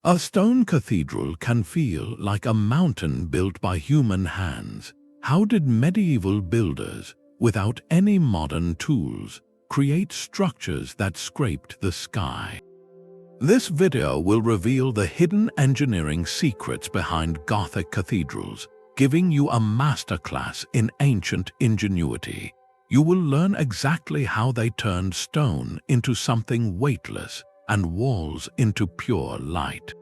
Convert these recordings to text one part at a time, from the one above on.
A stone cathedral can feel like a mountain built by human hands. How did medieval builders, without any modern tools, create structures that scraped the sky? This video will reveal the hidden engineering secrets behind Gothic cathedrals, giving you a masterclass in ancient ingenuity. You will learn exactly how they turned stone into something weightless and walls into pure light.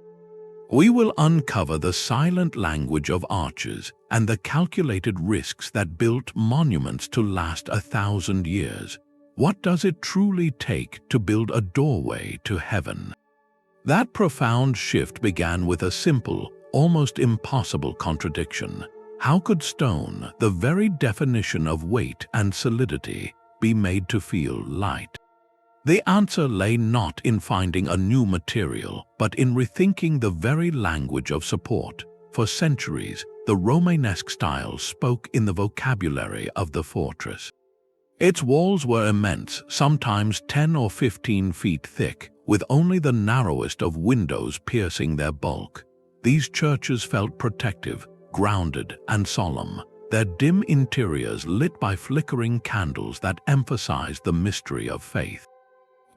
We will uncover the silent language of arches and the calculated risks that built monuments to last 1,000 years. What does it truly take to build a doorway to heaven? That profound shift began with a simple, almost impossible contradiction. How could stone, the very definition of weight and solidity, be made to feel light? The answer lay not in finding a new material, but in rethinking the very language of support. For centuries, the Romanesque style spoke in the vocabulary of the fortress. Its walls were immense, sometimes 10 or 15 feet thick, with only the narrowest of windows piercing their bulk. These churches felt protective, grounded, and solemn, their dim interiors lit by flickering candles that emphasized the mystery of faith.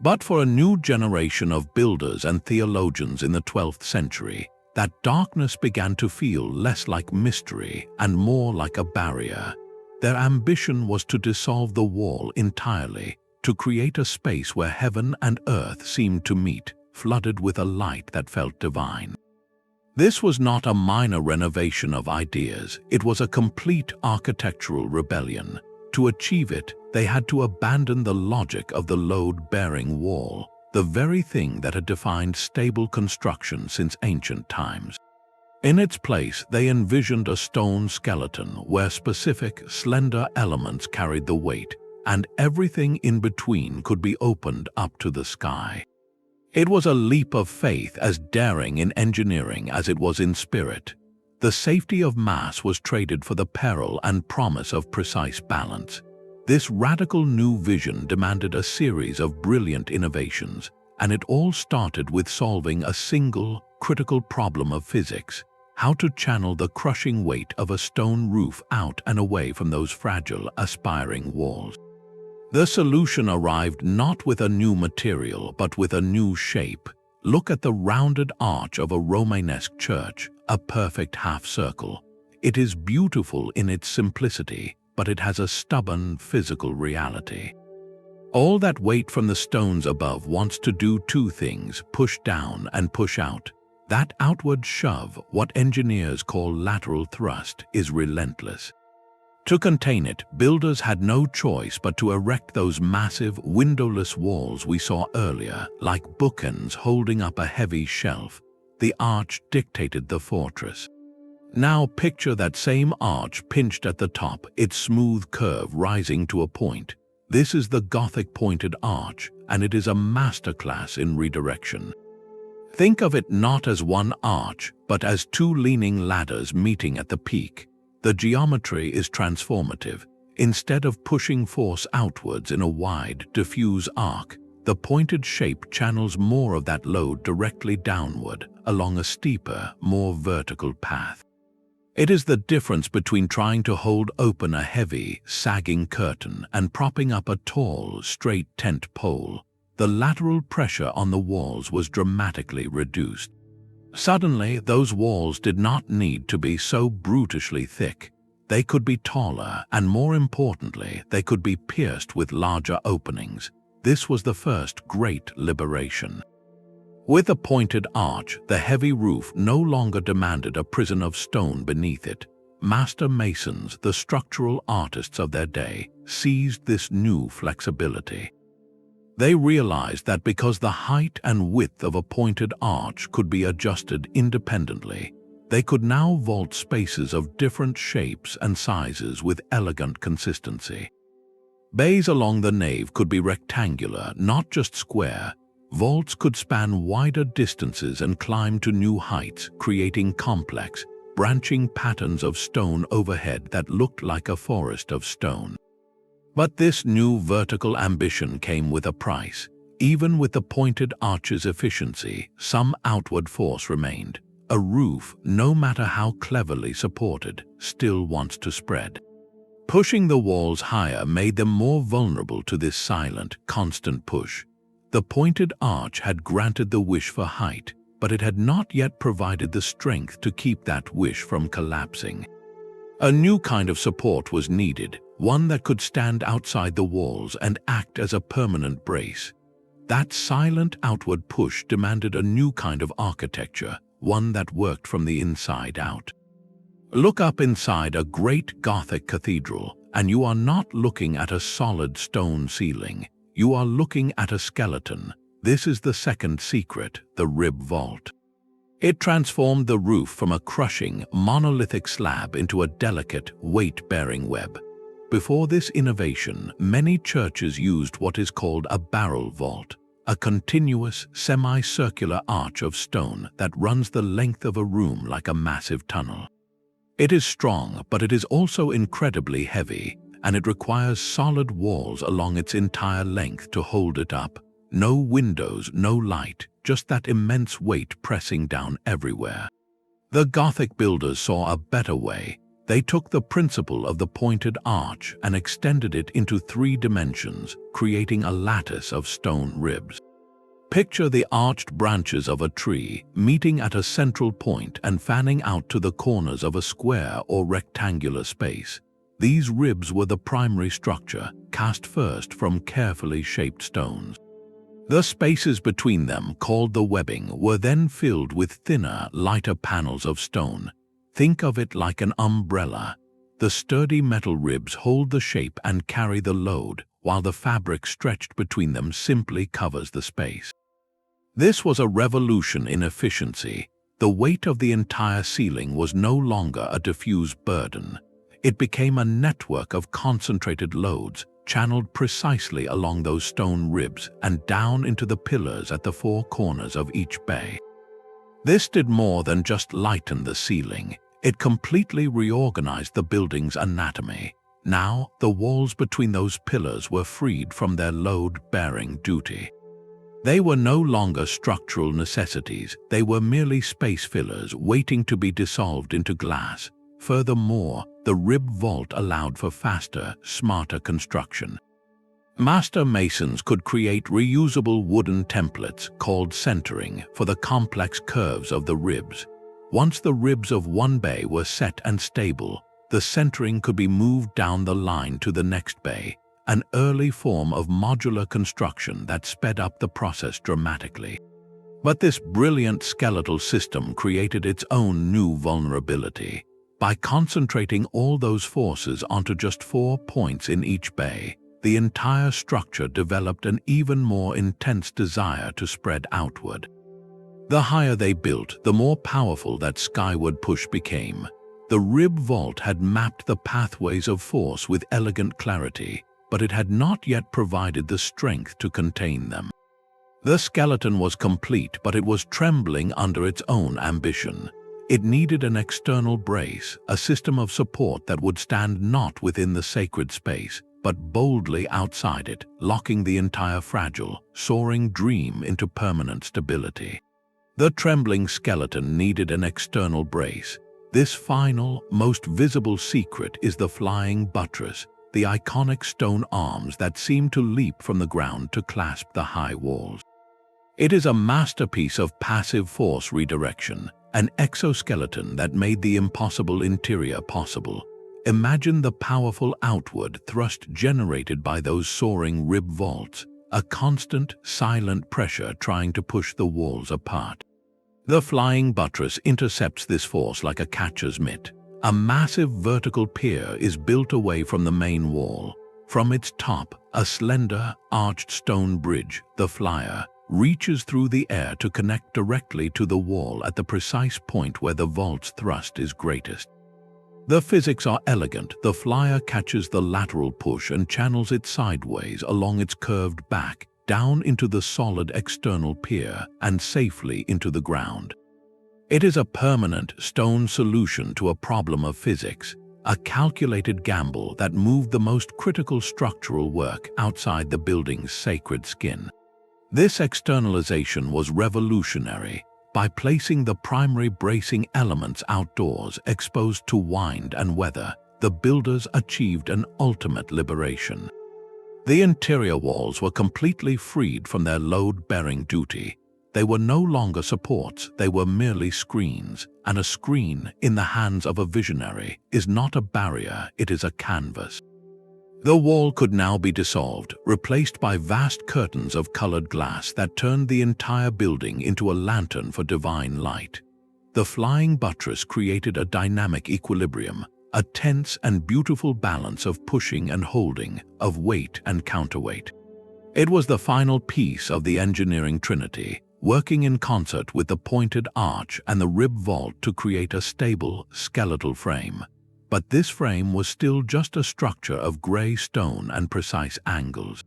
But for a new generation of builders and theologians in the 12th century, that darkness began to feel less like mystery and more like a barrier. Their ambition was to dissolve the wall entirely, to create a space where heaven and earth seemed to meet, flooded with a light that felt divine. This was not a minor renovation of ideas, it was a complete architectural rebellion. To achieve it, they had to abandon the logic of the load-bearing wall, the very thing that had defined stable construction since ancient times. In its place, they envisioned a stone skeleton where specific, slender elements carried the weight, and everything in between could be opened up to the sky. It was a leap of faith as daring in engineering as it was in spirit. The safety of mass was traded for the peril and promise of precise balance. This radical new vision demanded a series of brilliant innovations, and it all started with solving a single, critical problem of physics: how to channel the crushing weight of a stone roof out and away from those fragile, aspiring walls. The solution arrived not with a new material, but with a new shape. Look at the rounded arch of a Romanesque church, a perfect half-circle. It is beautiful in its simplicity, but it has a stubborn physical reality. All that weight from the stones above wants to do two things: push down and push out. That outward shove, what engineers call lateral thrust, is relentless. To contain it, builders had no choice but to erect those massive, windowless walls we saw earlier, like bookends holding up a heavy shelf. The arch dictated the fortress. Now picture that same arch pinched at the top, its smooth curve rising to a point. This is the Gothic pointed arch, and it is a masterclass in redirection. Think of it not as one arch, but as two leaning ladders meeting at the peak. The geometry is transformative. Instead of pushing force outwards in a wide, diffuse arc, the pointed shape channels more of that load directly downward, along a steeper, more vertical path. It is the difference between trying to hold open a heavy, sagging curtain and propping up a tall, straight tent pole. The lateral pressure on the walls was dramatically reduced. Suddenly, those walls did not need to be so brutishly thick. They could be taller, and more importantly, they could be pierced with larger openings. This was the first great liberation. With a pointed arch, the heavy roof no longer demanded a prison of stone beneath it. Master masons, the structural artists of their day, seized this new flexibility. They realized that because the height and width of a pointed arch could be adjusted independently, they could now vault spaces of different shapes and sizes with elegant consistency. Bays along the nave could be rectangular, not just square. Vaults could span wider distances and climb to new heights, creating complex, branching patterns of stone overhead that looked like a forest of stone. But this new vertical ambition came with a price. Even with the pointed arch's efficiency, some outward force remained. A roof, no matter how cleverly supported, still wants to spread. Pushing the walls higher made them more vulnerable to this silent, constant push. The pointed arch had granted the wish for height, but it had not yet provided the strength to keep that wish from collapsing. A new kind of support was needed, one that could stand outside the walls and act as a permanent brace. That silent outward push demanded a new kind of architecture, one that worked from the inside out. Look up inside a great Gothic cathedral, and you are not looking at a solid stone ceiling. You are looking at a skeleton. This is the second secret, the rib vault. It transformed the roof from a crushing, monolithic slab into a delicate, weight-bearing web. Before this innovation, many churches used what is called a barrel vault, a continuous, semicircular arch of stone that runs the length of a room like a massive tunnel. It is strong, but it is also incredibly heavy, and it requires solid walls along its entire length to hold it up. No windows, no light, just that immense weight pressing down everywhere. The Gothic builders saw a better way. They took the principle of the pointed arch and extended it into 3 dimensions, creating a lattice of stone ribs. Picture the arched branches of a tree meeting at a central point and fanning out to the corners of a square or rectangular space. These ribs were the primary structure, cast first from carefully shaped stones. The spaces between them, called the webbing, were then filled with thinner, lighter panels of stone. Think of it like an umbrella. The sturdy metal ribs hold the shape and carry the load, while the fabric stretched between them simply covers the space. This was a revolution in efficiency. The weight of the entire ceiling was no longer a diffuse burden. It became a network of concentrated loads, channeled precisely along those stone ribs and down into the pillars at the 4 corners of each bay. This did more than just lighten the ceiling. It completely reorganized the building's anatomy. Now, the walls between those pillars were freed from their load-bearing duty. They were no longer structural necessities, they were merely space fillers waiting to be dissolved into glass. Furthermore, the rib vault allowed for faster, smarter construction. Master masons could create reusable wooden templates called centering for the complex curves of the ribs. Once the ribs of one bay were set and stable, the centering could be moved down the line to the next bay, an early form of modular construction that sped up the process dramatically. But this brilliant skeletal system created its own new vulnerability. By concentrating all those forces onto just 4 points in each bay, the entire structure developed an even more intense desire to spread outward. The higher they built, the more powerful that skyward push became. The rib vault had mapped the pathways of force with elegant clarity, but it had not yet provided the strength to contain them. The skeleton was complete, but it was trembling under its own ambition. It needed an external brace, a system of support that would stand not within the sacred space, but boldly outside it, locking the entire fragile, soaring dream into permanent stability. The trembling skeleton needed an external brace. This final, most visible secret is the flying buttress, the iconic stone arms that seem to leap from the ground to clasp the high walls. It is a masterpiece of passive force redirection, an exoskeleton that made the impossible interior possible. Imagine the powerful outward thrust generated by those soaring rib vaults, a constant, silent pressure trying to push the walls apart. The flying buttress intercepts this force like a catcher's mitt. A massive vertical pier is built away from the main wall. From its top, a slender, arched stone bridge, the flyer, reaches through the air to connect directly to the wall at the precise point where the vault's thrust is greatest. The physics are elegant. The flyer catches the lateral push and channels it sideways along its curved back, down into the solid external pier and safely into the ground. It is a permanent stone solution to a problem of physics, a calculated gamble that moved the most critical structural work outside the building's sacred skin. This externalization was revolutionary. By placing the primary bracing elements outdoors, exposed to wind and weather, the builders achieved an ultimate liberation. The interior walls were completely freed from their load-bearing duty. They were no longer supports, they were merely screens, and a screen in the hands of a visionary is not a barrier, it is a canvas. The wall could now be dissolved, replaced by vast curtains of colored glass that turned the entire building into a lantern for divine light. The flying buttress created a dynamic equilibrium, a tense and beautiful balance of pushing and holding, of weight and counterweight. It was the final piece of the engineering trinity, working in concert with the pointed arch and the rib vault to create a stable, skeletal frame. But this frame was still just a structure of gray stone and precise angles.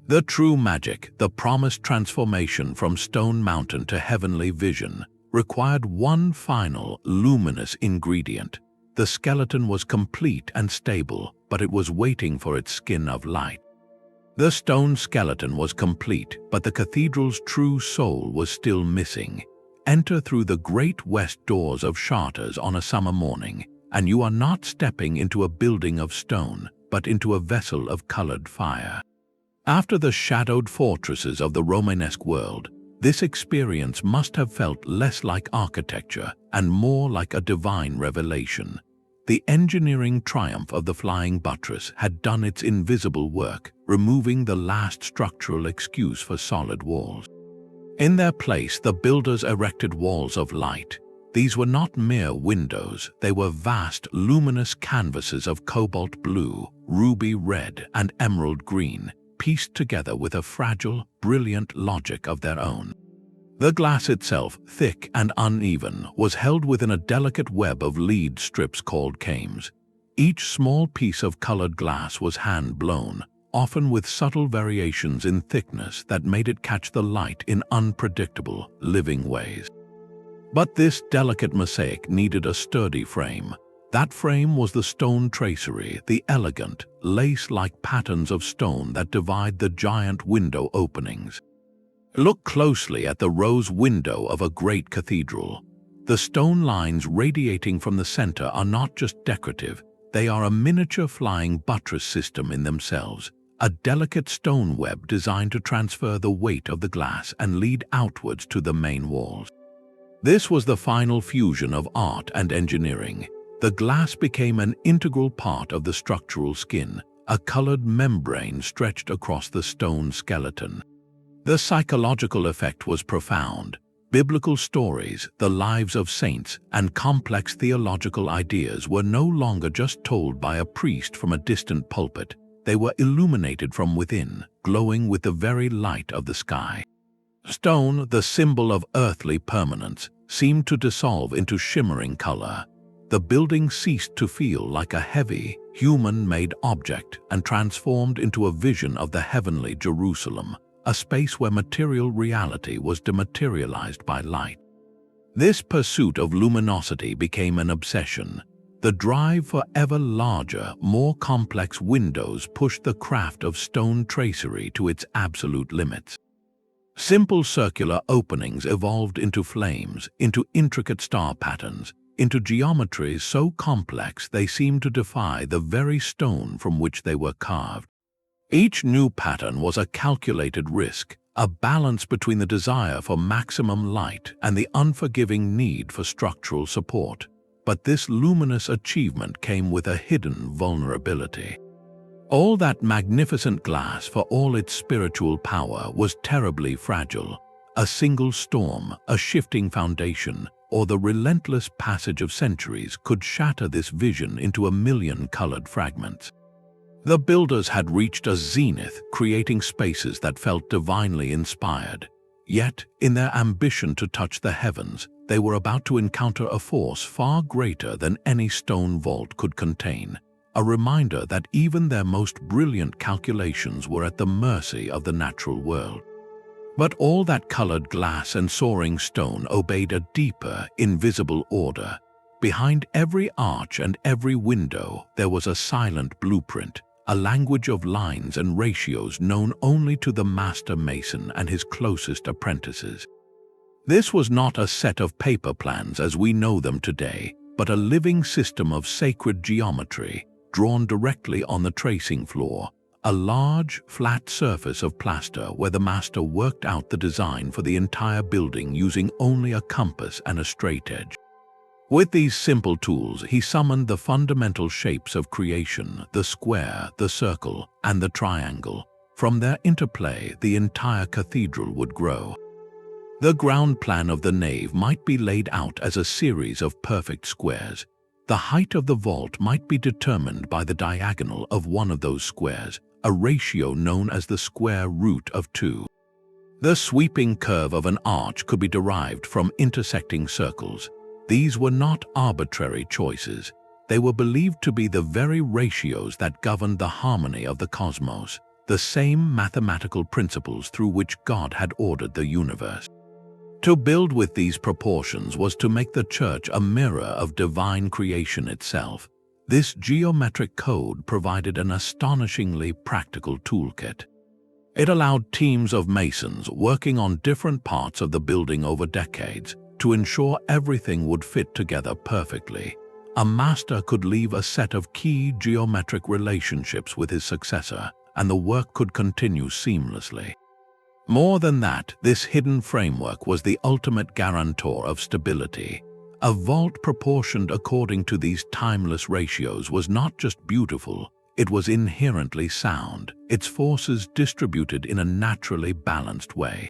The true magic, the promised transformation from stone mountain to heavenly vision, required one final, luminous ingredient. The skeleton was complete and stable, but it was waiting for its skin of light. The stone skeleton was complete, but the cathedral's true soul was still missing. Enter through the great west doors of Chartres on a summer morning, and you are not stepping into a building of stone, but into a vessel of colored fire. After the shadowed fortresses of the Romanesque world, this experience must have felt less like architecture and more like a divine revelation. The engineering triumph of the flying buttress had done its invisible work, removing the last structural excuse for solid walls. In their place, the builders erected walls of light. These were not mere windows, they were vast, luminous canvases of cobalt blue, ruby red, and emerald green, pieced together with a fragile, brilliant logic of their own. The glass itself, thick and uneven, was held within a delicate web of lead strips called cames. Each small piece of colored glass was hand-blown, often with subtle variations in thickness that made it catch the light in unpredictable, living ways. But this delicate mosaic needed a sturdy frame. That frame was the stone tracery, the elegant, lace-like patterns of stone that divide the giant window openings. Look closely at the rose window of a great cathedral. The stone lines radiating from the center are not just decorative, they are a miniature flying buttress system in themselves, a delicate stone web designed to transfer the weight of the glass and lead outwards to the main walls. This was the final fusion of art and engineering. The glass became an integral part of the structural skin, a colored membrane stretched across the stone skeleton. The psychological effect was profound. Biblical stories, the lives of saints, and complex theological ideas were no longer just told by a priest from a distant pulpit. They were illuminated from within, glowing with the very light of the sky. Stone, the symbol of earthly permanence, seemed to dissolve into shimmering color. The building ceased to feel like a heavy, human-made object and transformed into a vision of the heavenly Jerusalem, a space where material reality was dematerialized by light. This pursuit of luminosity became an obsession. The drive for ever larger, more complex windows pushed the craft of stone tracery to its absolute limits. Simple circular openings evolved into flames, into intricate star patterns, into geometries so complex they seemed to defy the very stone from which they were carved. Each new pattern was a calculated risk, a balance between the desire for maximum light and the unforgiving need for structural support. But this luminous achievement came with a hidden vulnerability. All that magnificent glass, for all its spiritual power, was terribly fragile. A single storm, a shifting foundation, or the relentless passage of centuries could shatter this vision into a million colored fragments. The builders had reached a zenith, creating spaces that felt divinely inspired. Yet, in their ambition to touch the heavens, they were about to encounter a force far greater than any stone vault could contain. A reminder that even their most brilliant calculations were at the mercy of the natural world. But all that colored glass and soaring stone obeyed a deeper, invisible order. Behind every arch and every window, there was a silent blueprint, a language of lines and ratios known only to the master mason and his closest apprentices. This was not a set of paper plans as we know them today, but a living system of sacred geometry drawn directly on the tracing floor, a large, flat surface of plaster where the master worked out the design for the entire building using only a compass and a straight edge. With these simple tools, he summoned the fundamental shapes of creation, the square, the circle, and the triangle. From their interplay, the entire cathedral would grow. The ground plan of the nave might be laid out as a series of perfect squares. The height of the vault might be determined by the diagonal of one of those squares, a ratio known as the square root of 2. The sweeping curve of an arch could be derived from intersecting circles. These were not arbitrary choices. They were believed to be the very ratios that governed the harmony of the cosmos, the same mathematical principles through which God had ordered the universe. To build with these proportions was to make the church a mirror of divine creation itself. This geometric code provided an astonishingly practical toolkit. It allowed teams of masons working on different parts of the building over decades to ensure everything would fit together perfectly. A master could leave a set of key geometric relationships with his successor, and the work could continue seamlessly. More than that, this hidden framework was the ultimate guarantor of stability. A vault proportioned according to these timeless ratios was not just beautiful, it was inherently sound, its forces distributed in a naturally balanced way.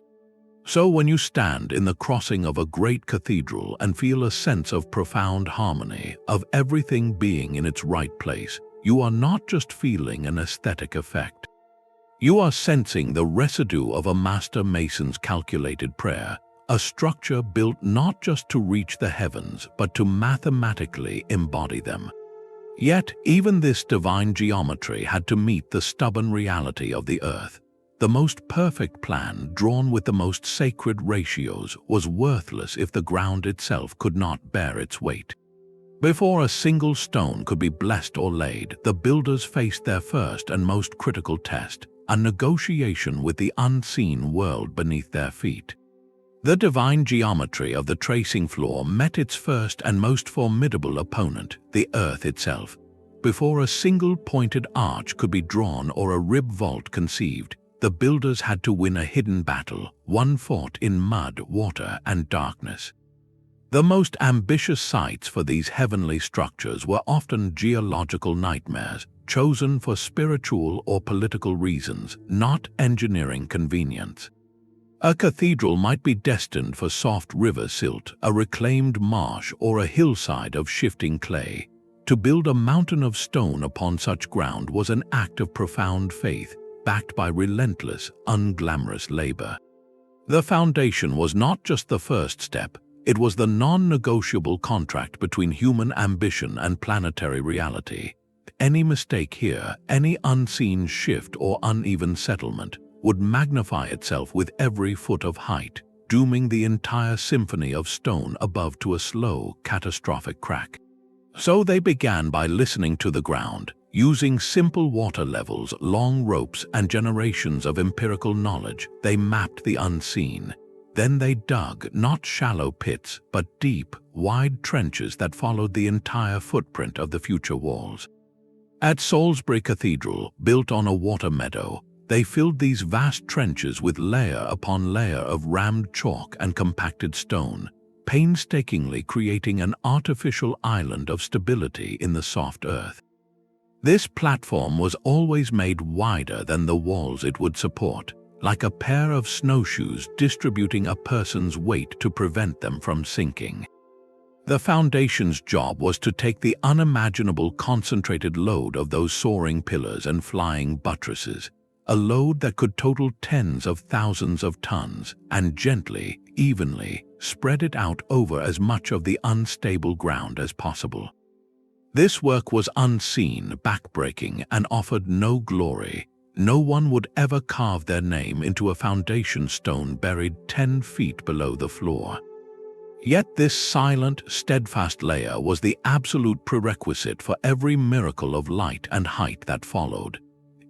So when you stand in the crossing of a great cathedral and feel a sense of profound harmony, of everything being in its right place, you are not just feeling an aesthetic effect. You are sensing the residue of a master mason's calculated prayer, a structure built not just to reach the heavens, but to mathematically embody them. Yet, even this divine geometry had to meet the stubborn reality of the earth. The most perfect plan, drawn with the most sacred ratios, was worthless if the ground itself could not bear its weight. Before a single stone could be blessed or laid, the builders faced their first and most critical test, a negotiation with the unseen world beneath their feet. The divine geometry of the tracing floor met its first and most formidable opponent, the earth itself. Before a single pointed arch could be drawn or a rib vault conceived, the builders had to win a hidden battle, one fought in mud, water, and darkness. The most ambitious sites for these heavenly structures were often geological nightmares, chosen for spiritual or political reasons, not engineering convenience. A cathedral might be destined for soft river silt, a reclaimed marsh, or a hillside of shifting clay. To build a mountain of stone upon such ground was an act of profound faith, backed by relentless, unglamorous labor. The foundation was not just the first step, it was the non-negotiable contract between human ambition and planetary reality. Any mistake here, any unseen shift or uneven settlement, would magnify itself with every foot of height, dooming the entire symphony of stone above to a slow, catastrophic crack. So they began by listening to the ground, using simple water levels, long ropes, and generations of empirical knowledge. They mapped the unseen. Then they dug not shallow pits, but deep, wide trenches that followed the entire footprint of the future walls. At Salisbury Cathedral, built on a water meadow, they filled these vast trenches with layer upon layer of rammed chalk and compacted stone, painstakingly creating an artificial island of stability in the soft earth. This platform was always made wider than the walls it would support, like a pair of snowshoes distributing a person's weight to prevent them from sinking. The foundation's job was to take the unimaginable concentrated load of those soaring pillars and flying buttresses, a load that could total tens of thousands of tons, and gently, evenly, spread it out over as much of the unstable ground as possible. This work was unseen, backbreaking, and offered no glory. No one would ever carve their name into a foundation stone buried 10 feet below the floor. Yet this silent, steadfast layer was the absolute prerequisite for every miracle of light and height that followed.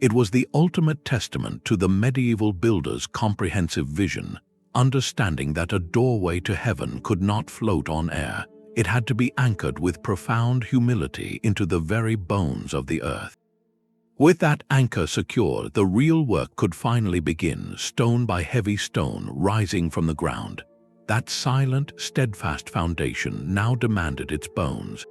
It was the ultimate testament to the medieval builder's comprehensive vision, understanding that a doorway to heaven could not float on air. It had to be anchored with profound humility into the very bones of the earth. With that anchor secure, the real work could finally begin, stone by heavy stone rising from the ground. That silent, steadfast foundation now demanded its bones.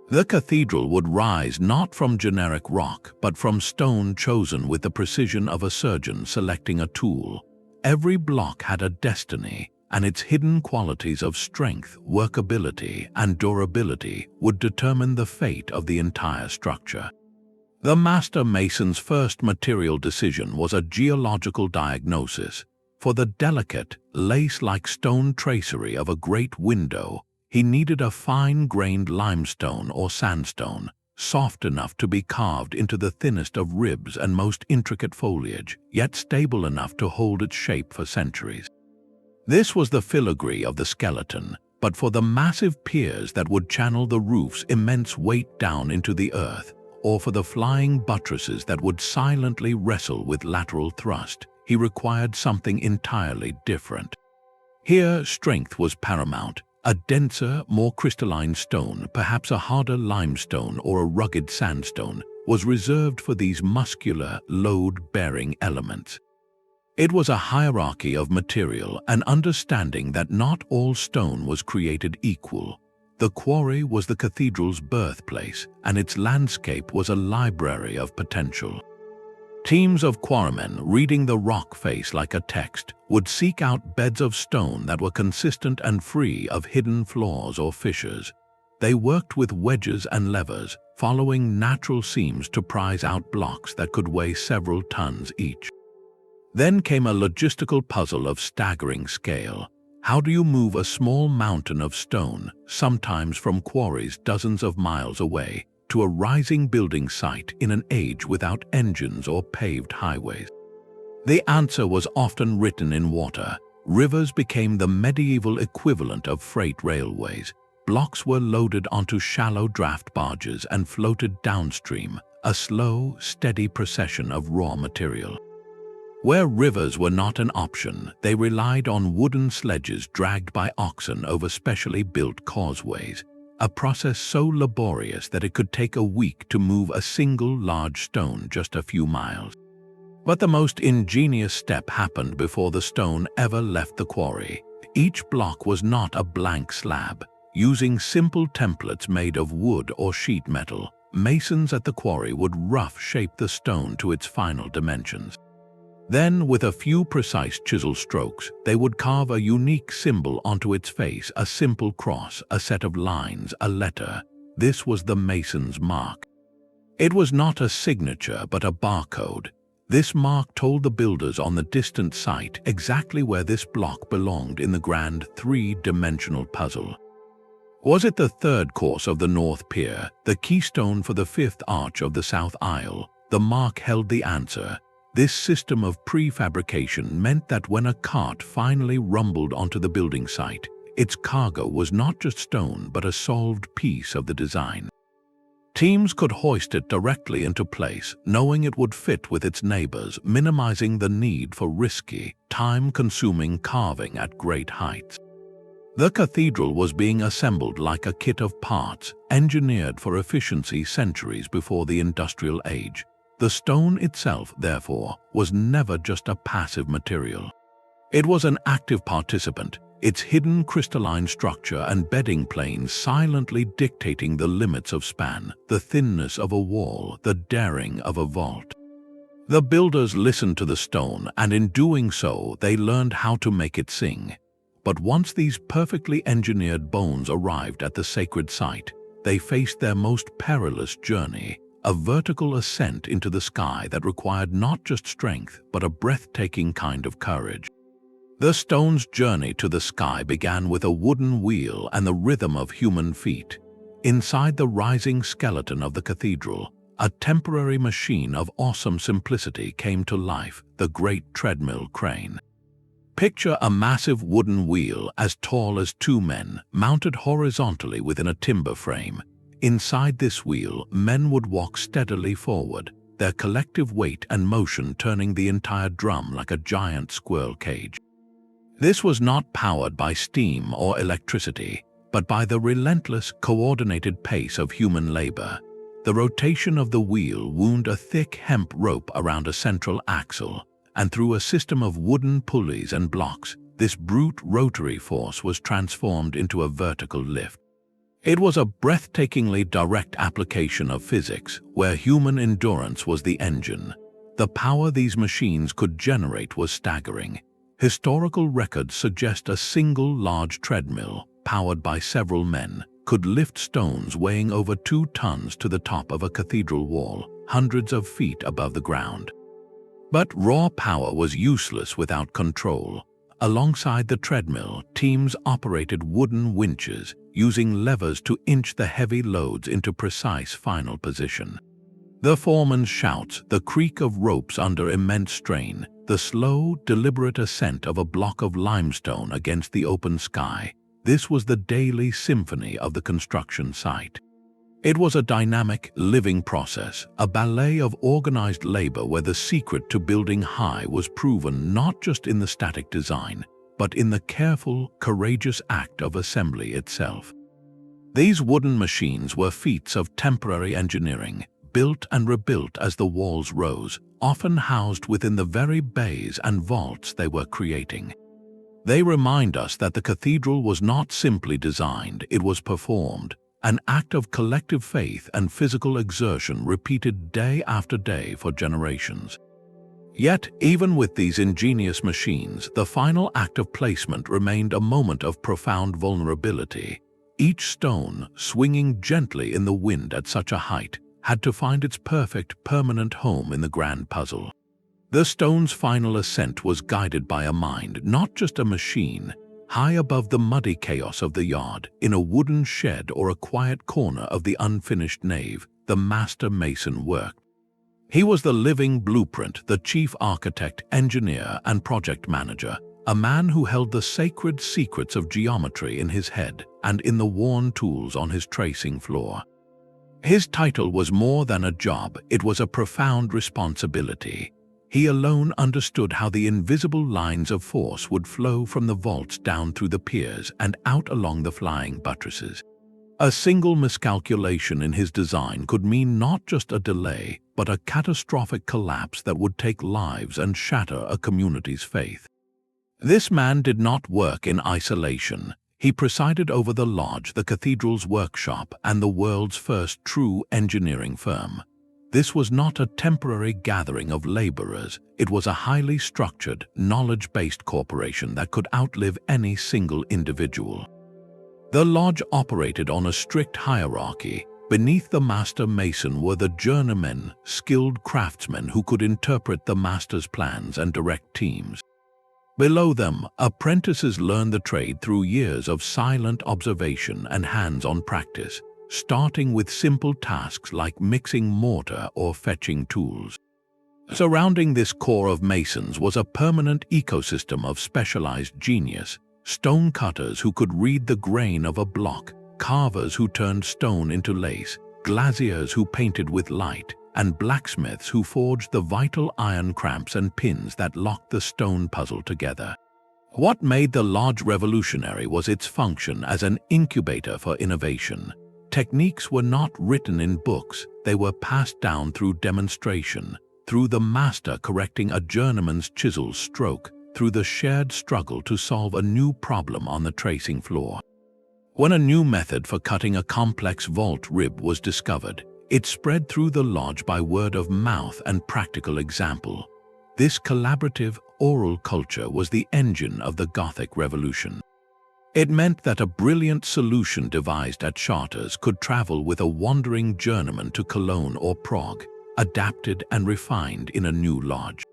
The cathedral would rise not from generic rock, but from stone chosen with the precision of a surgeon selecting a tool. Every block had a destiny, and its hidden qualities of strength, workability, and durability would determine the fate of the entire structure. The master mason's first material decision was a geological diagnosis. For the delicate, lace-like stone tracery of a great window, he needed a fine-grained limestone or sandstone, soft enough to be carved into the thinnest of ribs and most intricate foliage, yet stable enough to hold its shape for centuries. This was the filigree of the skeleton, but for the massive piers that would channel the roof's immense weight down into the earth, or for the flying buttresses that would silently wrestle with lateral thrust, he required something entirely different. Here, strength was paramount. A denser, more crystalline stone, perhaps a harder limestone or a rugged sandstone, was reserved for these muscular, load-bearing elements. It was a hierarchy of material, an understanding that not all stone was created equal. The quarry was the cathedral's birthplace, and its landscape was a library of potential. Teams of quarrymen, reading the rock face like a text, would seek out beds of stone that were consistent and free of hidden flaws or fissures. They worked with wedges and levers, following natural seams to prize out blocks that could weigh several tons each. Then came a logistical puzzle of staggering scale. How do you move a small mountain of stone, sometimes from quarries dozens of miles away, to a rising building site in an age without engines or paved highways? The answer was often written in water. Rivers became the medieval equivalent of freight railways. Blocks were loaded onto shallow draft barges and floated downstream, a slow, steady procession of raw material. Where rivers were not an option, they relied on wooden sledges dragged by oxen over specially built causeways, a process so laborious that it could take a week to move a single large stone just a few miles. But the most ingenious step happened before the stone ever left the quarry. Each block was not a blank slab. Using simple templates made of wood or sheet metal, masons at the quarry would rough shape the stone to its final dimensions. Then, with a few precise chisel strokes, they would carve a unique symbol onto its face, a simple cross, a set of lines, a letter. This was the mason's mark. It was not a signature, but a barcode. This mark told the builders on the distant site exactly where this block belonged in the grand three-dimensional puzzle. Was it the third course of the North Pier, the keystone for the fifth arch of the South Aisle? The mark held the answer. This system of prefabrication meant that when a cart finally rumbled onto the building site, its cargo was not just stone but a solved piece of the design. Teams could hoist it directly into place, knowing it would fit with its neighbors, minimizing the need for risky, time-consuming carving at great heights. The cathedral was being assembled like a kit of parts, engineered for efficiency centuries before the industrial age. The stone itself, therefore, was never just a passive material. It was an active participant, its hidden crystalline structure and bedding planes silently dictating the limits of span, the thinness of a wall, the daring of a vault. The builders listened to the stone, and in doing so, they learned how to make it sing. But once these perfectly engineered bones arrived at the sacred site, they faced their most perilous journey. A vertical ascent into the sky that required not just strength, but a breathtaking kind of courage. The stone's journey to the sky began with a wooden wheel and the rhythm of human feet. Inside the rising skeleton of the cathedral, a temporary machine of awesome simplicity came to life, the great treadmill crane. Picture a massive wooden wheel as tall as two men, mounted horizontally within a timber frame. Inside this wheel, men would walk steadily forward, their collective weight and motion turning the entire drum like a giant squirrel cage. This was not powered by steam or electricity, but by the relentless, coordinated pace of human labor. The rotation of the wheel wound a thick hemp rope around a central axle, and through a system of wooden pulleys and blocks, this brute rotary force was transformed into a vertical lift. It was a breathtakingly direct application of physics, where human endurance was the engine. The power these machines could generate was staggering. Historical records suggest a single large treadmill, powered by several men, could lift stones weighing over 2 tons to the top of a cathedral wall, hundreds of feet above the ground. But raw power was useless without control. Alongside the treadmill, teams operated wooden winches, using levers to inch the heavy loads into precise final position. The foreman's shouts, the creak of ropes under immense strain, the slow, deliberate ascent of a block of limestone against the open sky, this was the daily symphony of the construction site. It was a dynamic, living process, a ballet of organized labor where the secret to building high was proven not just in the static design, but in the careful, courageous act of assembly itself. These wooden machines were feats of temporary engineering, built and rebuilt as the walls rose, often housed within the very bays and vaults they were creating. They remind us that the cathedral was not simply designed, it was performed, an act of collective faith and physical exertion repeated day after day for generations. Yet, even with these ingenious machines, the final act of placement remained a moment of profound vulnerability. Each stone, swinging gently in the wind at such a height, had to find its perfect, permanent home in the grand puzzle. The stone's final ascent was guided by a mind, not just a machine. High above the muddy chaos of the yard, in a wooden shed or a quiet corner of the unfinished nave, the master mason worked. He was the living blueprint, the chief architect, engineer, and project manager, a man who held the sacred secrets of geometry in his head and in the worn tools on his tracing floor. His title was more than a job, it was a profound responsibility. He alone understood how the invisible lines of force would flow from the vaults down through the piers and out along the flying buttresses. A single miscalculation in his design could mean not just a delay, but a catastrophic collapse that would take lives and shatter a community's faith. This man did not work in isolation. He presided over the lodge, the cathedral's workshop, and the world's first true engineering firm. This was not a temporary gathering of laborers, it was a highly structured, knowledge-based corporation that could outlive any single individual. The lodge operated on a strict hierarchy. Beneath the master mason were the journeymen, skilled craftsmen who could interpret the master's plans and direct teams. Below them, apprentices learned the trade through years of silent observation and hands-on practice, starting with simple tasks like mixing mortar or fetching tools. Surrounding this core of masons was a permanent ecosystem of specialized genius, stone cutters who could read the grain of a block, carvers who turned stone into lace, glaziers who painted with light, and blacksmiths who forged the vital iron clamps and pins that locked the stone puzzle together. What made the lodge revolutionary was its function as an incubator for innovation. Techniques were not written in books, they were passed down through demonstration, through the master correcting a journeyman's chisel stroke, through the shared struggle to solve a new problem on the tracing floor. When a new method for cutting a complex vault rib was discovered, it spread through the lodge by word of mouth and practical example. This collaborative, oral culture was the engine of the Gothic Revolution. It meant that a brilliant solution devised at Chartres could travel with a wandering journeyman to Cologne or Prague, adapted and refined in a new lodge.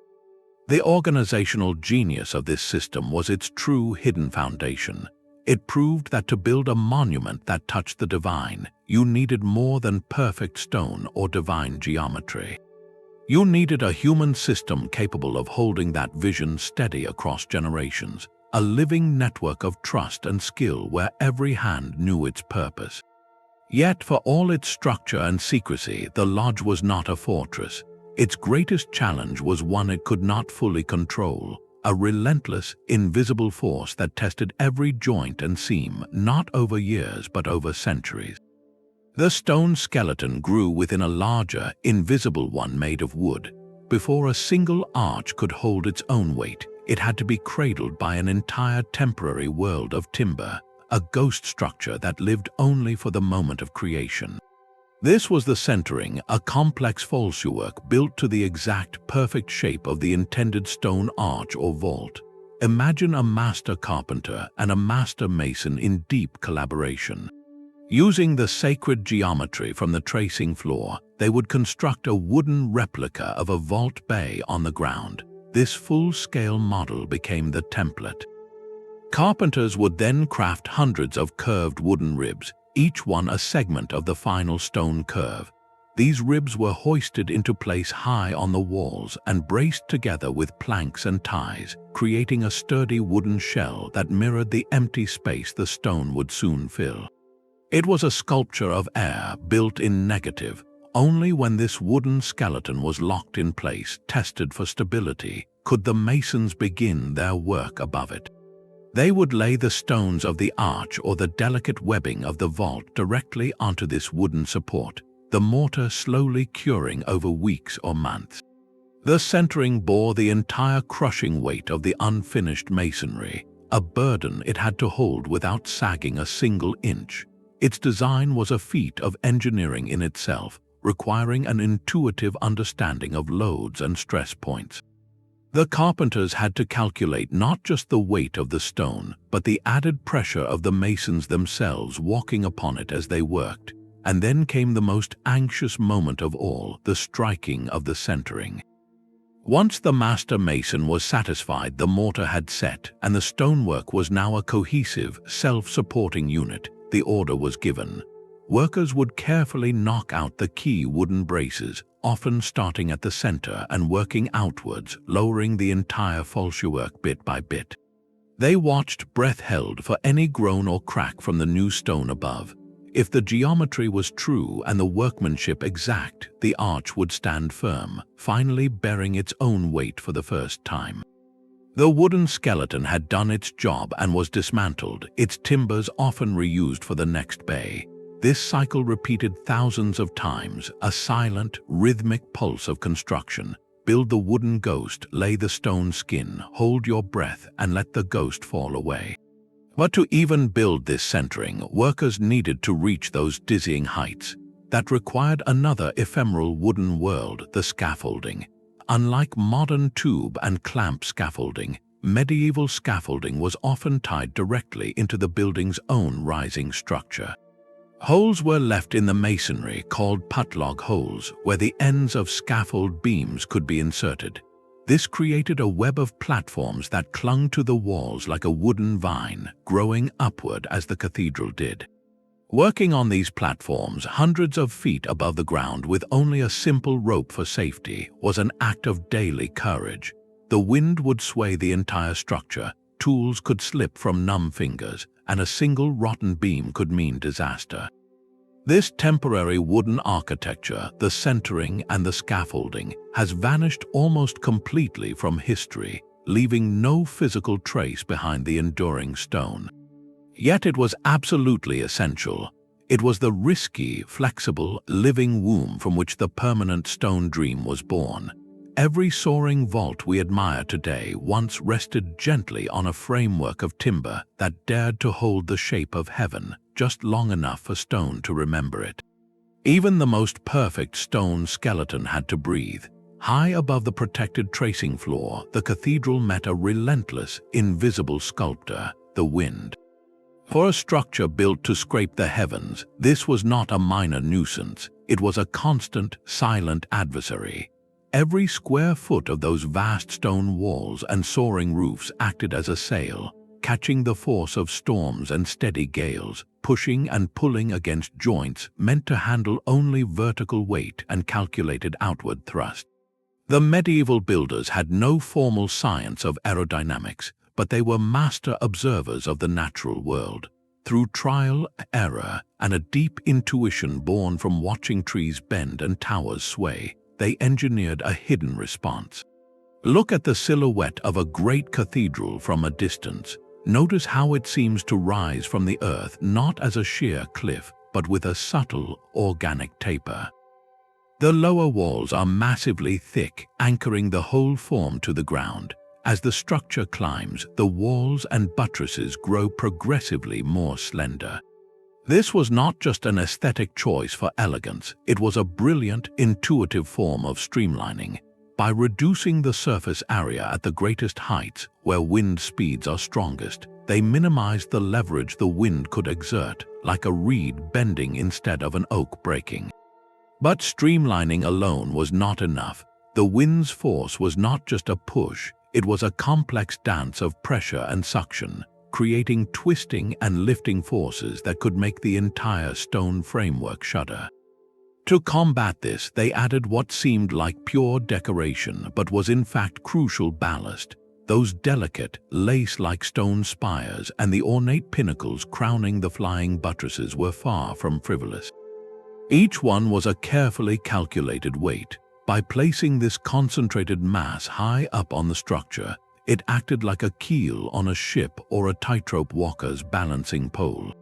The organizational genius of this system was its true hidden foundation. It proved that to build a monument that touched the divine, you needed more than perfect stone or divine geometry. You needed a human system capable of holding that vision steady across generations, a living network of trust and skill where every hand knew its purpose. Yet, for all its structure and secrecy, the lodge was not a fortress. Its greatest challenge was one it could not fully control, a relentless, invisible force that tested every joint and seam, not over years but over centuries. The stone skeleton grew within a larger, invisible one made of wood. Before a single arch could hold its own weight, it had to be cradled by an entire temporary world of timber, a ghost structure that lived only for the moment of creation. This was the centering, a complex falsework built to the exact perfect shape of the intended stone arch or vault. Imagine a master carpenter and a master mason in deep collaboration. Using the sacred geometry from the tracing floor, they would construct a wooden replica of a vault bay on the ground. This full-scale model became the template. Carpenters would then craft hundreds of curved wooden ribs, each one a segment of the final stone curve. These ribs were hoisted into place high on the walls and braced together with planks and ties, creating a sturdy wooden shell that mirrored the empty space the stone would soon fill. It was a sculpture of air built in negative. Only when this wooden skeleton was locked in place, tested for stability, could the masons begin their work above it. They would lay the stones of the arch or the delicate webbing of the vault directly onto this wooden support, the mortar slowly curing over weeks or months. The centering bore the entire crushing weight of the unfinished masonry, a burden it had to hold without sagging a single inch. Its design was a feat of engineering in itself, requiring an intuitive understanding of loads and stress points. The carpenters had to calculate not just the weight of the stone, but the added pressure of the masons themselves walking upon it as they worked. And then came the most anxious moment of all, the striking of the centering. Once the master mason was satisfied the mortar had set and the stonework was now a cohesive, self-supporting unit, the order was given. Workers would carefully knock out the key wooden braces, often starting at the center and working outwards, lowering the entire falsework bit by bit. They watched, breath held, for any groan or crack from the new stone above. If the geometry was true and the workmanship exact, the arch would stand firm, finally bearing its own weight for the first time. The wooden skeleton had done its job and was dismantled, its timbers often reused for the next bay. This cycle repeated thousands of times, a silent, rhythmic pulse of construction. Build the wooden ghost, lay the stone skin, hold your breath, and let the ghost fall away. But to even build this centering, workers needed to reach those dizzying heights. That required another ephemeral wooden world, the scaffolding. Unlike modern tube and clamp scaffolding, medieval scaffolding was often tied directly into the building's own rising structure. Holes were left in the masonry called putlog holes, where the ends of scaffold beams could be inserted. This created a web of platforms that clung to the walls like a wooden vine, growing upward as the cathedral did. Working on these platforms hundreds of feet above the ground with only a simple rope for safety was an act of daily courage. The wind would sway the entire structure, tools could slip from numb fingers, and a single rotten beam could mean disaster. This temporary wooden architecture, the centering and the scaffolding, has vanished almost completely from history, leaving no physical trace behind the enduring stone. Yet it was absolutely essential. It was the risky, flexible, living womb from which the permanent stone dream was born. Every soaring vault we admire today once rested gently on a framework of timber that dared to hold the shape of heaven, just long enough for stone to remember it. Even the most perfect stone skeleton had to breathe. High above the protected tracing floor, the cathedral met a relentless, invisible sculptor, the wind. For a structure built to scrape the heavens, this was not a minor nuisance. It was a constant, silent adversary. Every square foot of those vast stone walls and soaring roofs acted as a sail, catching the force of storms and steady gales, pushing and pulling against joints meant to handle only vertical weight and calculated outward thrust. The medieval builders had no formal science of aerodynamics, but they were master observers of the natural world. Through trial, error, and a deep intuition born from watching trees bend and towers sway, they engineered a hidden response. Look at the silhouette of a great cathedral from a distance. Notice how it seems to rise from the earth not as a sheer cliff, but with a subtle, organic taper. The lower walls are massively thick, anchoring the whole form to the ground. As the structure climbs, the walls and buttresses grow progressively more slender. This was not just an aesthetic choice for elegance, it was a brilliant, intuitive form of streamlining. By reducing the surface area at the greatest heights, where wind speeds are strongest, they minimized the leverage the wind could exert, like a reed bending instead of an oak breaking. But streamlining alone was not enough. The wind's force was not just a push, it was a complex dance of pressure and suction, creating twisting and lifting forces that could make the entire stone framework shudder. To combat this, they added what seemed like pure decoration but was in fact crucial ballast. Those delicate, lace-like stone spires and the ornate pinnacles crowning the flying buttresses were far from frivolous. Each one was a carefully calculated weight. By placing this concentrated mass high up on the structure, it acted like a keel on a ship or a tightrope walker's balancing pole.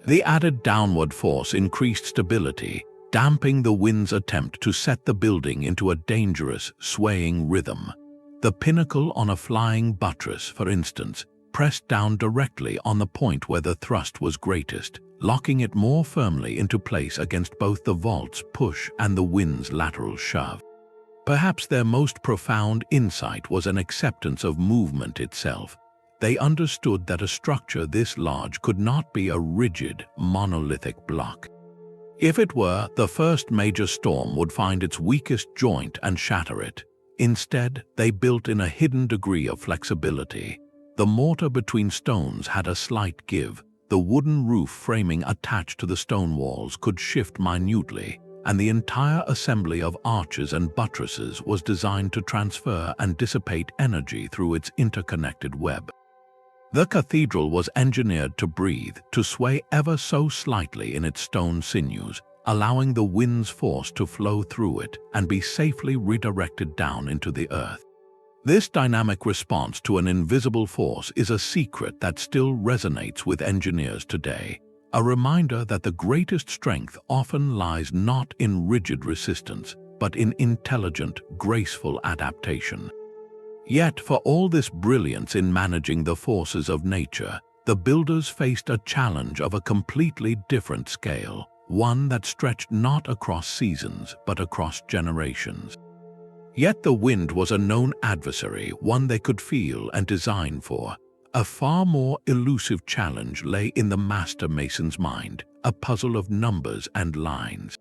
The added downward force increased stability, damping the wind's attempt to set the building into a dangerous, swaying rhythm. The pinnacle on a flying buttress, for instance, pressed down directly on the point where the thrust was greatest, locking it more firmly into place against both the vault's push and the wind's lateral shove. Perhaps their most profound insight was an acceptance of movement itself. They understood that a structure this large could not be a rigid, monolithic block. If it were, the first major storm would find its weakest joint and shatter it. Instead, they built in a hidden degree of flexibility. The mortar between stones had a slight give. The wooden roof framing attached to the stone walls could shift minutely, and the entire assembly of arches and buttresses was designed to transfer and dissipate energy through its interconnected web. The cathedral was engineered to breathe, to sway ever so slightly in its stone sinews, allowing the wind's force to flow through it and be safely redirected down into the earth. This dynamic response to an invisible force is a secret that still resonates with engineers today, a reminder that the greatest strength often lies not in rigid resistance, but in intelligent, graceful adaptation. Yet, for all this brilliance in managing the forces of nature, the builders faced a challenge of a completely different scale, one that stretched not across seasons, but across generations. Yet the wind was a known adversary, one they could feel and design for. A far more elusive challenge lay in the master mason's mind, a puzzle of numbers and lines.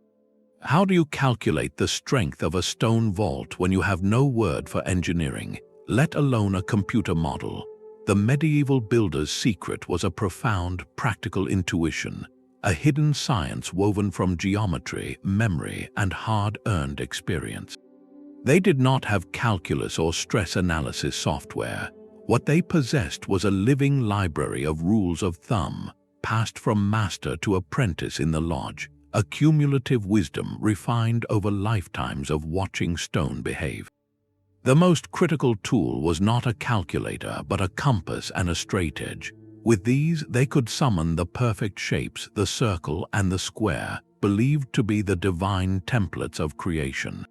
How do you calculate the strength of a stone vault when you have no word for engineering, let alone a computer model? The medieval builder's secret was a profound, practical intuition, a hidden science woven from geometry, memory, and hard-earned experience. They did not have calculus or stress analysis software. What they possessed was a living library of rules of thumb, passed from master to apprentice in the lodge, a cumulative wisdom refined over lifetimes of watching stone behave. The most critical tool was not a calculator, but a compass and a straightedge. With these, they could summon the perfect shapes, the circle and the square, believed to be the divine templates of creation.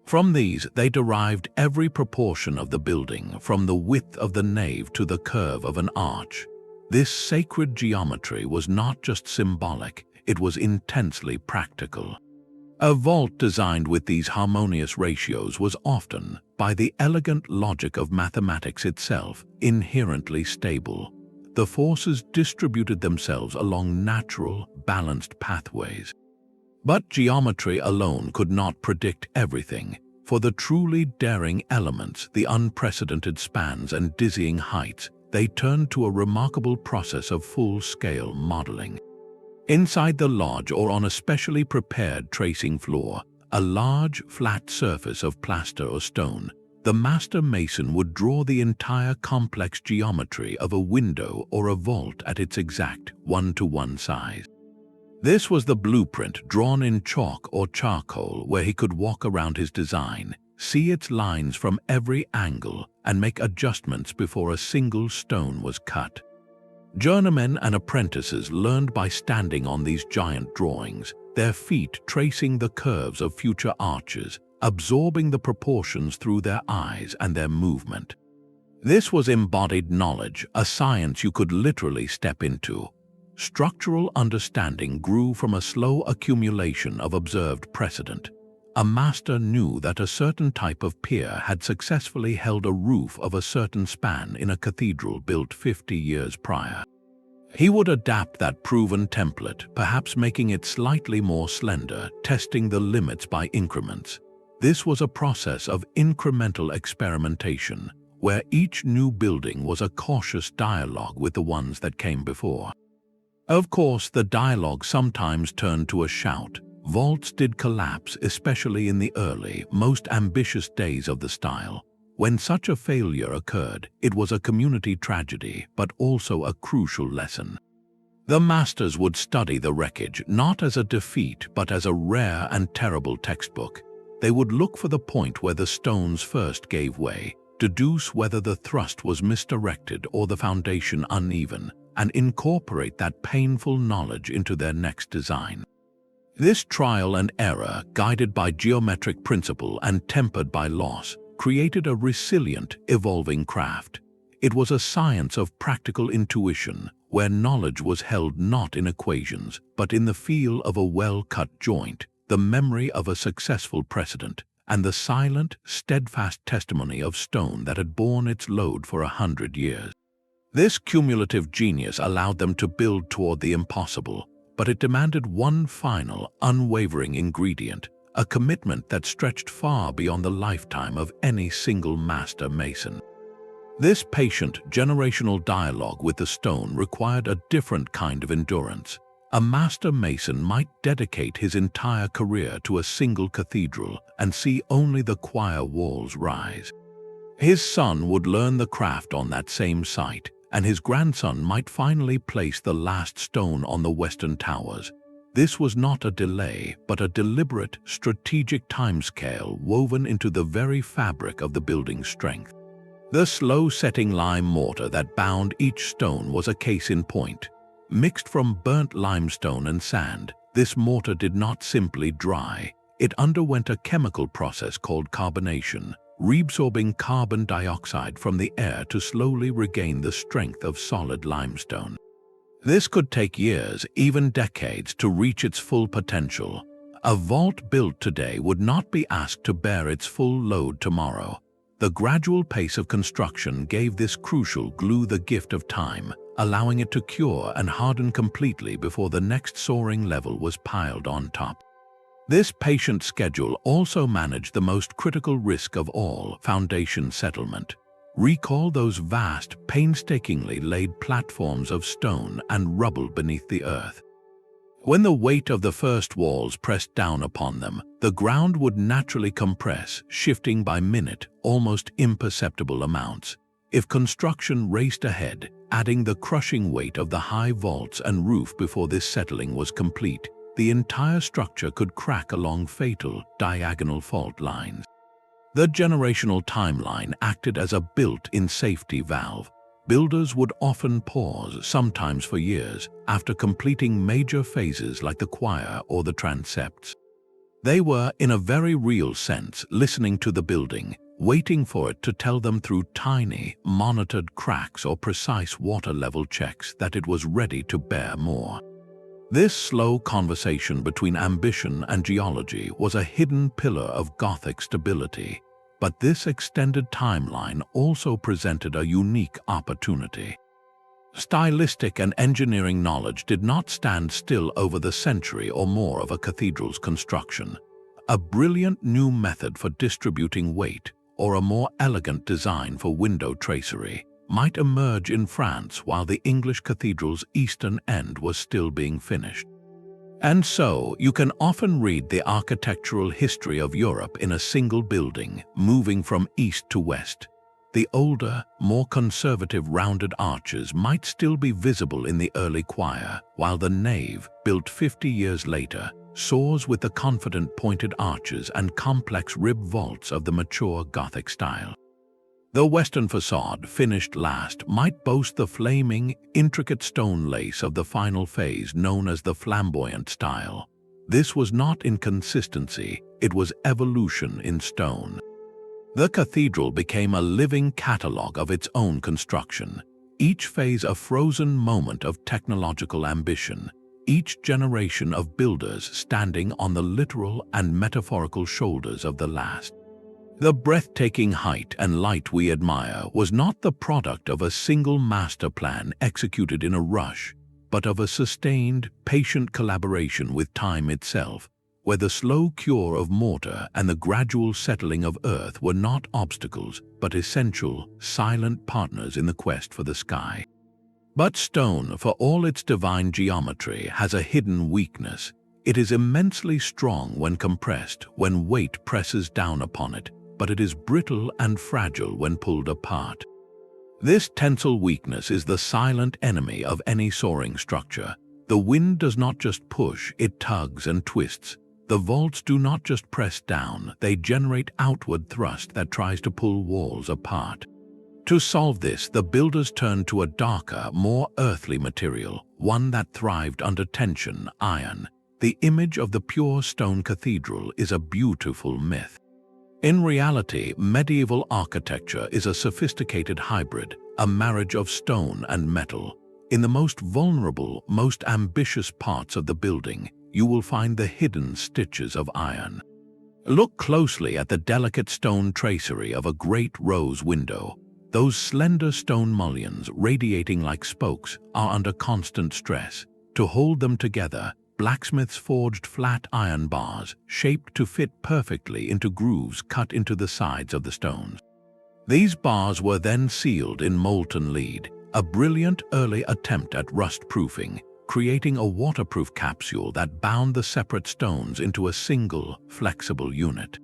From these, they derived every proportion of the building, from the width of the nave to the curve of an arch. This sacred geometry was not just symbolic, it was intensely practical. A vault designed with these harmonious ratios was often, by the elegant logic of mathematics itself, inherently stable. The forces distributed themselves along natural, balanced pathways. But geometry alone could not predict everything. For the truly daring elements, the unprecedented spans and dizzying heights, they turned to a remarkable process of full-scale modeling. Inside the lodge or on a specially prepared tracing floor, a large, flat surface of plaster or stone, the master mason would draw the entire complex geometry of a window or a vault at its exact 1-to-1 size. This was the blueprint drawn in chalk or charcoal where he could walk around his design, see its lines from every angle, and make adjustments before a single stone was cut. Journeymen and apprentices learned by standing on these giant drawings, their feet tracing the curves of future arches, absorbing the proportions through their eyes and their movement. This was embodied knowledge, a science you could literally step into. Structural understanding grew from a slow accumulation of observed precedent. A master knew that a certain type of pier had successfully held a roof of a certain span in a cathedral built 50 years prior. He would adapt that proven template, perhaps making it slightly more slender, testing the limits by increments. This was a process of incremental experimentation, where each new building was a cautious dialogue with the ones that came before. Of course, the dialogue sometimes turned to a shout. Vaults did collapse, especially in the early, most ambitious days of the style. When such a failure occurred, it was a community tragedy, but also a crucial lesson. The masters would study the wreckage not as a defeat, but as a rare and terrible textbook. They would look for the point where the stones first gave way, deduce whether the thrust was misdirected or the foundation uneven, and incorporate that painful knowledge into their next design. This trial and error, guided by geometric principle and tempered by loss, created a resilient, evolving craft. It was a science of practical intuition, where knowledge was held not in equations, but in the feel of a well-cut joint, the memory of a successful precedent, and the silent, steadfast testimony of stone that had borne its load for 100 years. This cumulative genius allowed them to build toward the impossible, but it demanded one final, unwavering ingredient, a commitment that stretched far beyond the lifetime of any single master mason. This patient, generational dialogue with the stone required a different kind of endurance. A master mason might dedicate his entire career to a single cathedral and see only the choir walls rise. His son would learn the craft on that same site, and his grandson might finally place the last stone on the western towers. This was not a delay, but a deliberate, strategic timescale woven into the very fabric of the building's strength. The slow-setting lime mortar that bound each stone was a case in point. Mixed from burnt limestone and sand, this mortar did not simply dry. It underwent a chemical process called carbonation, reabsorbing carbon dioxide from the air to slowly regain the strength of solid limestone. This could take years, even decades, to reach its full potential. A vault built today would not be asked to bear its full load tomorrow. The gradual pace of construction gave this crucial glue the gift of time, allowing it to cure and harden completely before the next soaring level was piled on top. This patient schedule also managed the most critical risk of all, foundation settlement. Recall those vast, painstakingly laid platforms of stone and rubble beneath the earth. When the weight of the first walls pressed down upon them, the ground would naturally compress, shifting by minute, almost imperceptible amounts. If construction raced ahead, adding the crushing weight of the high vaults and roof before this settling was complete, the entire structure could crack along fatal, diagonal fault lines. The generational timeline acted as a built-in safety valve. Builders would often pause, sometimes for years, after completing major phases like the choir or the transepts. They were, in a very real sense, listening to the building, waiting for it to tell them through tiny, monitored cracks or precise water level checks that it was ready to bear more. This slow conversation between ambition and geology was a hidden pillar of Gothic stability, but this extended timeline also presented a unique opportunity. Stylistic and engineering knowledge did not stand still over the century or more of a cathedral's construction. A brilliant new method for distributing weight, or a more elegant design for window tracery, might emerge in France while the English cathedral's eastern end was still being finished. And so, you can often read the architectural history of Europe in a single building, moving from east to west. The older, more conservative rounded arches might still be visible in the early choir, while the nave, built 50 years later, soars with the confident pointed arches and complex ribbed vaults of the mature Gothic style. The western facade, finished last, might boast the flaming, intricate stone lace of the final phase known as the flamboyant style. This was not inconsistency, it was evolution in stone. The cathedral became a living catalogue of its own construction, each phase a frozen moment of technological ambition, each generation of builders standing on the literal and metaphorical shoulders of the last. The breathtaking height and light we admire was not the product of a single master plan executed in a rush, but of a sustained, patient collaboration with time itself, where the slow cure of mortar and the gradual settling of earth were not obstacles, but essential, silent partners in the quest for the sky. But stone, for all its divine geometry, has a hidden weakness. It is immensely strong when compressed, when weight presses down upon it, but it is brittle and fragile when pulled apart. This tensile weakness is the silent enemy of any soaring structure. The wind does not just push, it tugs and twists. The vaults do not just press down, they generate outward thrust that tries to pull walls apart. To solve this, the builders turned to a darker, more earthly material, one that thrived under tension, iron. The image of the pure stone cathedral is a beautiful myth. In reality, medieval architecture is a sophisticated hybrid, a marriage of stone and metal. In the most vulnerable, most ambitious parts of the building, you will find the hidden stitches of iron. Look closely at the delicate stone tracery of a great rose window. Those slender stone mullions, radiating like spokes, are under constant stress. To hold them together, blacksmiths forged flat iron bars, shaped to fit perfectly into grooves cut into the sides of the stones. These bars were then sealed in molten lead, a brilliant early attempt at rust-proofing, creating a waterproof capsule that bound the separate stones into a single, flexible unit.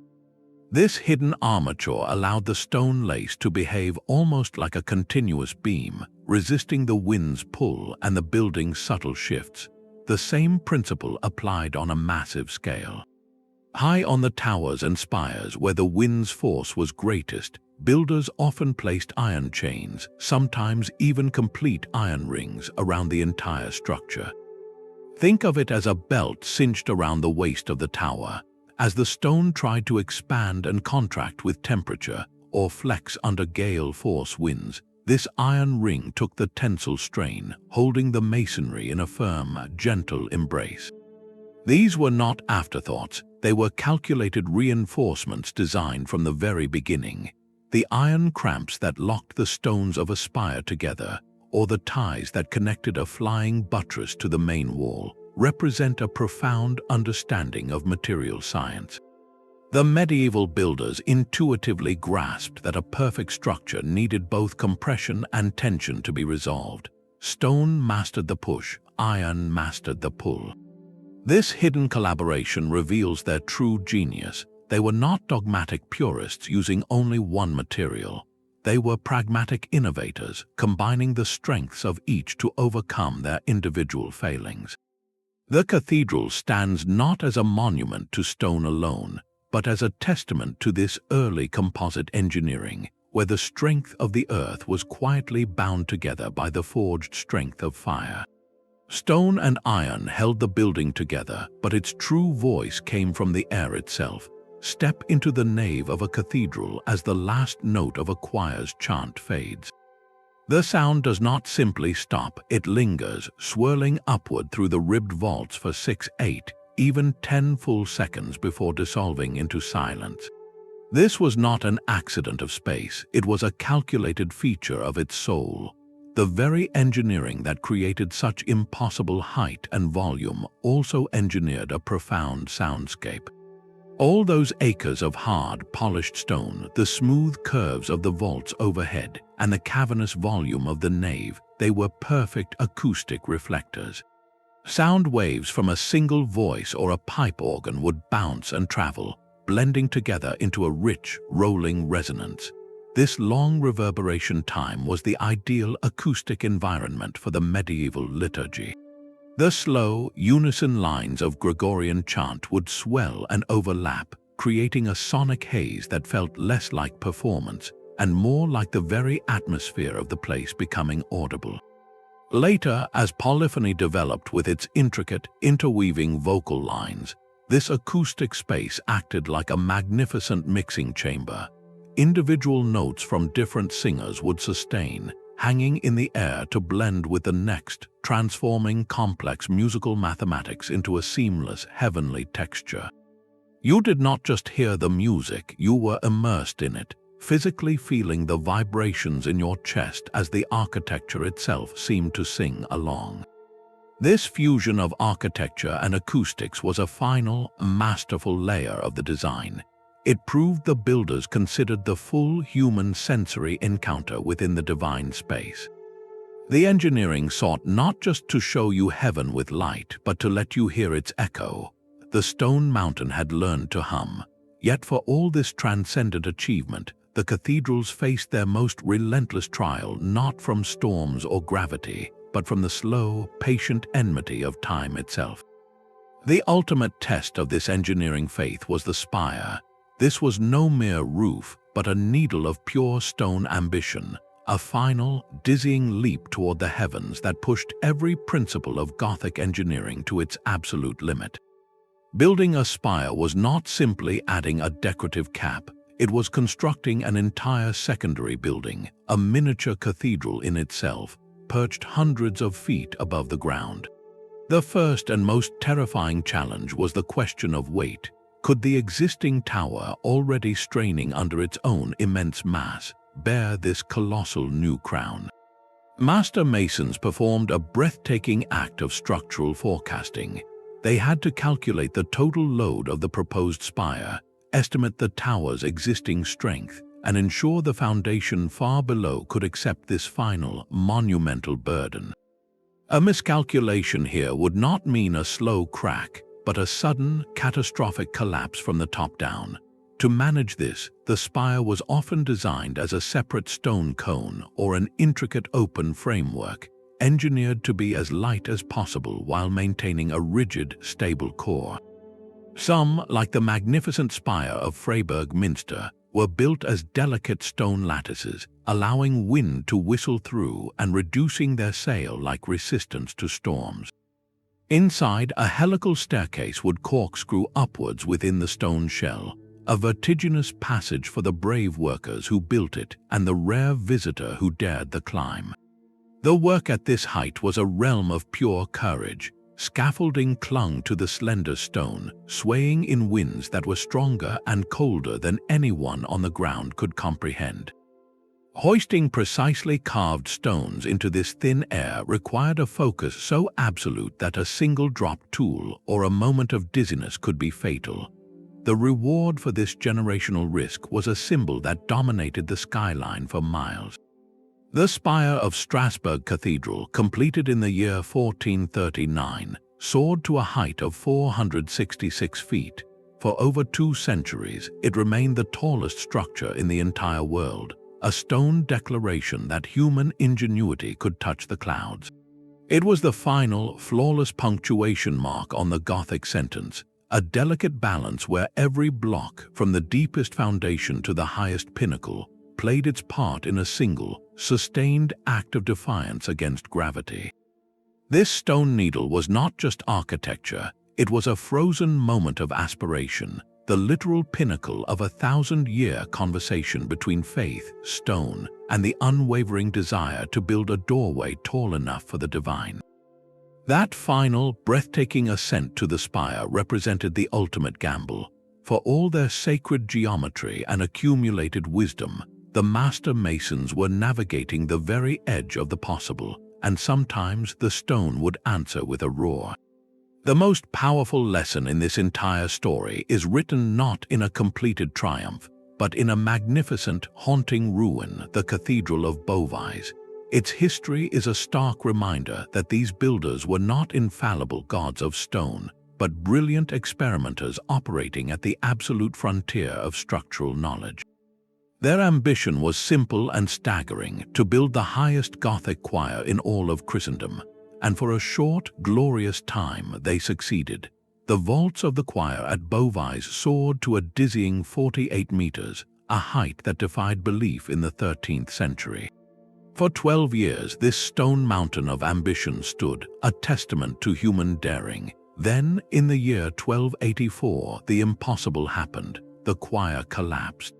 This hidden armature allowed the stone lace to behave almost like a continuous beam, resisting the wind's pull and the building's subtle shifts. The same principle applied on a massive scale. High on the towers and spires where the wind's force was greatest, builders often placed iron chains, sometimes even complete iron rings, around the entire structure. Think of it as a belt cinched around the waist of the tower. As the stone tried to expand and contract with temperature or flex under gale force winds, this iron ring took the tensile strain, holding the masonry in a firm, gentle embrace. These were not afterthoughts, they were calculated reinforcements designed from the very beginning. The iron cramps that locked the stones of a spire together, or the ties that connected a flying buttress to the main wall, represent a profound understanding of material science. The medieval builders intuitively grasped that a perfect structure needed both compression and tension to be resolved. Stone mastered the push, iron mastered the pull. This hidden collaboration reveals their true genius. They were not dogmatic purists using only one material. They were pragmatic innovators, combining the strengths of each to overcome their individual failings. The cathedral stands not as a monument to stone alone, but as a testament to this early composite engineering, where the strength of the earth was quietly bound together by the forged strength of fire. Stone and iron held the building together, but its true voice came from the air itself. Step into the nave of a cathedral as the last note of a choir's chant fades. The sound does not simply stop, it lingers, swirling upward through the ribbed vaults for 6, 8, even 10 full seconds before dissolving into silence. This was not an accident of space, it was a calculated feature of its soul. The very engineering that created such impossible height and volume also engineered a profound soundscape. All those acres of hard, polished stone, the smooth curves of the vaults overhead, and the cavernous volume of the nave, they were perfect acoustic reflectors. Sound waves from a single voice or a pipe organ would bounce and travel, blending together into a rich, rolling resonance. This long reverberation time was the ideal acoustic environment for the medieval liturgy. The slow, unison lines of Gregorian chant would swell and overlap, creating a sonic haze that felt less like performance and more like the very atmosphere of the place becoming audible. Later, as polyphony developed with its intricate, interweaving vocal lines, this acoustic space acted like a magnificent mixing chamber. Individual notes from different singers would sustain, hanging in the air to blend with the next, transforming complex musical mathematics into a seamless, heavenly texture. You did not just hear the music, you were immersed in it, physically feeling the vibrations in your chest as the architecture itself seemed to sing along. This fusion of architecture and acoustics was a final, masterful layer of the design. It proved the builders considered the full human sensory encounter within the divine space. The engineering sought not just to show you heaven with light, but to let you hear its echo. The stone mountain had learned to hum. Yet for all this transcendent achievement, the cathedrals faced their most relentless trial not from storms or gravity, but from the slow, patient enmity of time itself. The ultimate test of this engineering faith was the spire. This was no mere roof, but a needle of pure stone ambition, a final, dizzying leap toward the heavens that pushed every principle of Gothic engineering to its absolute limit. Building a spire was not simply adding a decorative cap, it was constructing an entire secondary building, a miniature cathedral in itself, perched hundreds of feet above the ground. The first and most terrifying challenge was the question of weight. Could the existing tower, already straining under its own immense mass, bear this colossal new crown? Master masons performed a breathtaking act of structural forecasting. They had to calculate the total load of the proposed spire, estimate the tower's existing strength, and ensure the foundation far below could accept this final, monumental burden. A miscalculation here would not mean a slow crack, but a sudden, catastrophic collapse from the top down. To manage this, the spire was often designed as a separate stone cone or an intricate open framework, engineered to be as light as possible while maintaining a rigid, stable core. Some, like the magnificent spire of Freiburg Minster, were built as delicate stone lattices, allowing wind to whistle through and reducing their sail-like resistance to storms. Inside, a helical staircase would corkscrew upwards within the stone shell, a vertiginous passage for the brave workers who built it and the rare visitor who dared the climb. The work at this height was a realm of pure courage. Scaffolding clung to the slender stone, swaying in winds that were stronger and colder than anyone on the ground could comprehend. Hoisting precisely carved stones into this thin air required a focus so absolute that a single dropped tool or a moment of dizziness could be fatal. The reward for this generational risk was a symbol that dominated the skyline for miles. The spire of Strasbourg Cathedral, completed in the year 1439, soared to a height of 466 feet. For over 2 centuries, it remained the tallest structure in the entire world, a stone declaration that human ingenuity could touch the clouds. It was the final, flawless punctuation mark on the Gothic sentence, a delicate balance where every block, from the deepest foundation to the highest pinnacle, played its part in a single, sustained act of defiance against gravity. This stone needle was not just architecture, it was a frozen moment of aspiration, the literal pinnacle of a 1,000-year conversation between faith, stone, and the unwavering desire to build a doorway tall enough for the divine. That final, breathtaking ascent to the spire represented the ultimate gamble. For all their sacred geometry and accumulated wisdom, the master masons were navigating the very edge of the possible, and sometimes the stone would answer with a roar. The most powerful lesson in this entire story is written not in a completed triumph, but in a magnificent, haunting ruin, the Cathedral of Beauvais. Its history is a stark reminder that these builders were not infallible gods of stone, but brilliant experimenters operating at the absolute frontier of structural knowledge. Their ambition was simple and staggering: to build the highest Gothic choir in all of Christendom. And for a short, glorious time they succeeded. The vaults of the choir at Beauvais soared to a dizzying 48 meters, a height that defied belief in the 13th century. For 12 years, this stone mountain of ambition stood, a testament to human daring. Then, in the year 1284, the impossible happened. The choir collapsed.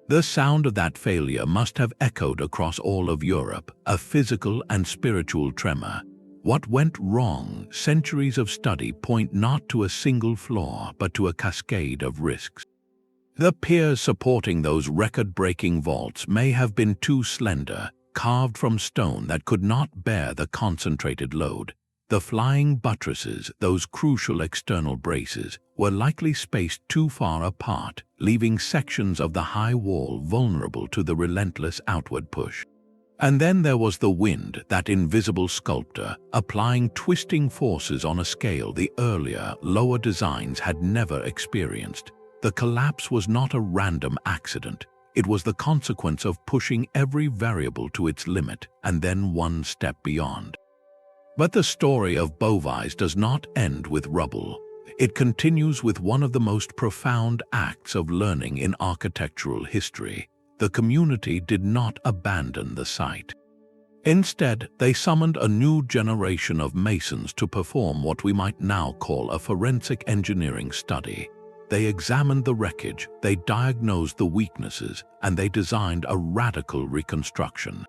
The sound of that failure must have echoed across all of Europe, a physical and spiritual tremor. What went wrong? Centuries of study point not to a single flaw, but to a cascade of risks. The piers supporting those record-breaking vaults may have been too slender, carved from stone that could not bear the concentrated load. The flying buttresses, those crucial external braces, were likely spaced too far apart, leaving sections of the high wall vulnerable to the relentless outward push. And then there was the wind, that invisible sculptor, applying twisting forces on a scale the earlier, lower designs had never experienced. The collapse was not a random accident. It was the consequence of pushing every variable to its limit, and then one step beyond. But the story of Beauvais does not end with rubble. It continues with one of the most profound acts of learning in architectural history. The community did not abandon the site. Instead, they summoned a new generation of masons to perform what we might now call a forensic engineering study. They examined the wreckage, they diagnosed the weaknesses, and they designed a radical reconstruction.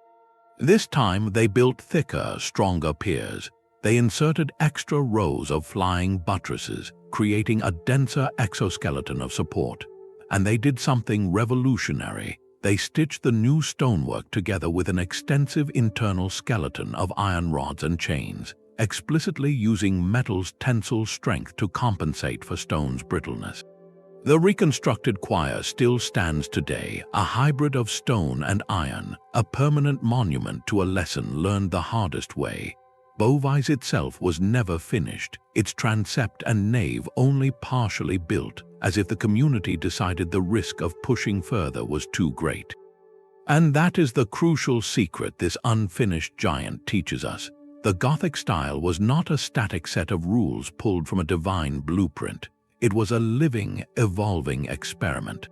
This time, they built thicker, stronger piers. They inserted extra rows of flying buttresses, creating a denser exoskeleton of support. And they did something revolutionary. They stitched the new stonework together with an extensive internal skeleton of iron rods and chains, explicitly using metal's tensile strength to compensate for stone's brittleness. The reconstructed choir still stands today, a hybrid of stone and iron, a permanent monument to a lesson learned the hardest way. Beauvais itself was never finished, its transept and nave only partially built, as if the community decided the risk of pushing further was too great. And that is the crucial secret this unfinished giant teaches us. The Gothic style was not a static set of rules pulled from a divine blueprint. It was a living, evolving experiment.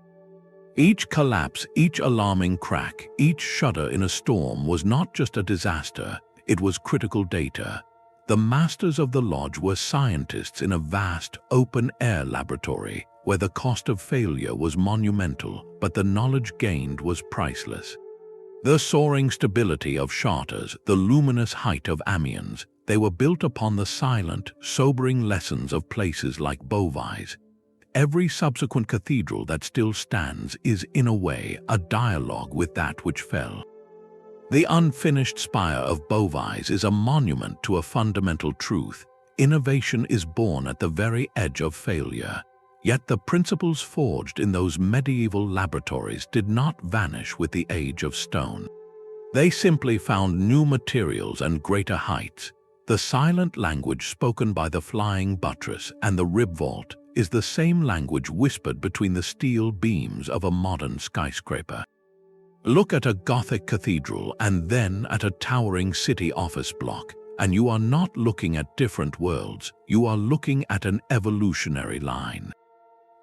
Each collapse, each alarming crack, each shudder in a storm was not just a disaster, it was critical data. The masters of the lodge were scientists in a vast, open-air laboratory, where the cost of failure was monumental, but the knowledge gained was priceless. The soaring stability of charters, the luminous height of Amiens, they were built upon the silent, sobering lessons of places like Beauvais. Every subsequent cathedral that still stands is, in a way, a dialogue with that which fell. The unfinished spire of Beauvais is a monument to a fundamental truth. Innovation is born at the very edge of failure. Yet the principles forged in those medieval laboratories did not vanish with the age of stone. They simply found new materials and greater heights. The silent language spoken by the flying buttress and the rib vault is the same language whispered between the steel beams of a modern skyscraper. Look at a Gothic cathedral and then at a towering city office block, and you are not looking at different worlds, you are looking at an evolutionary line.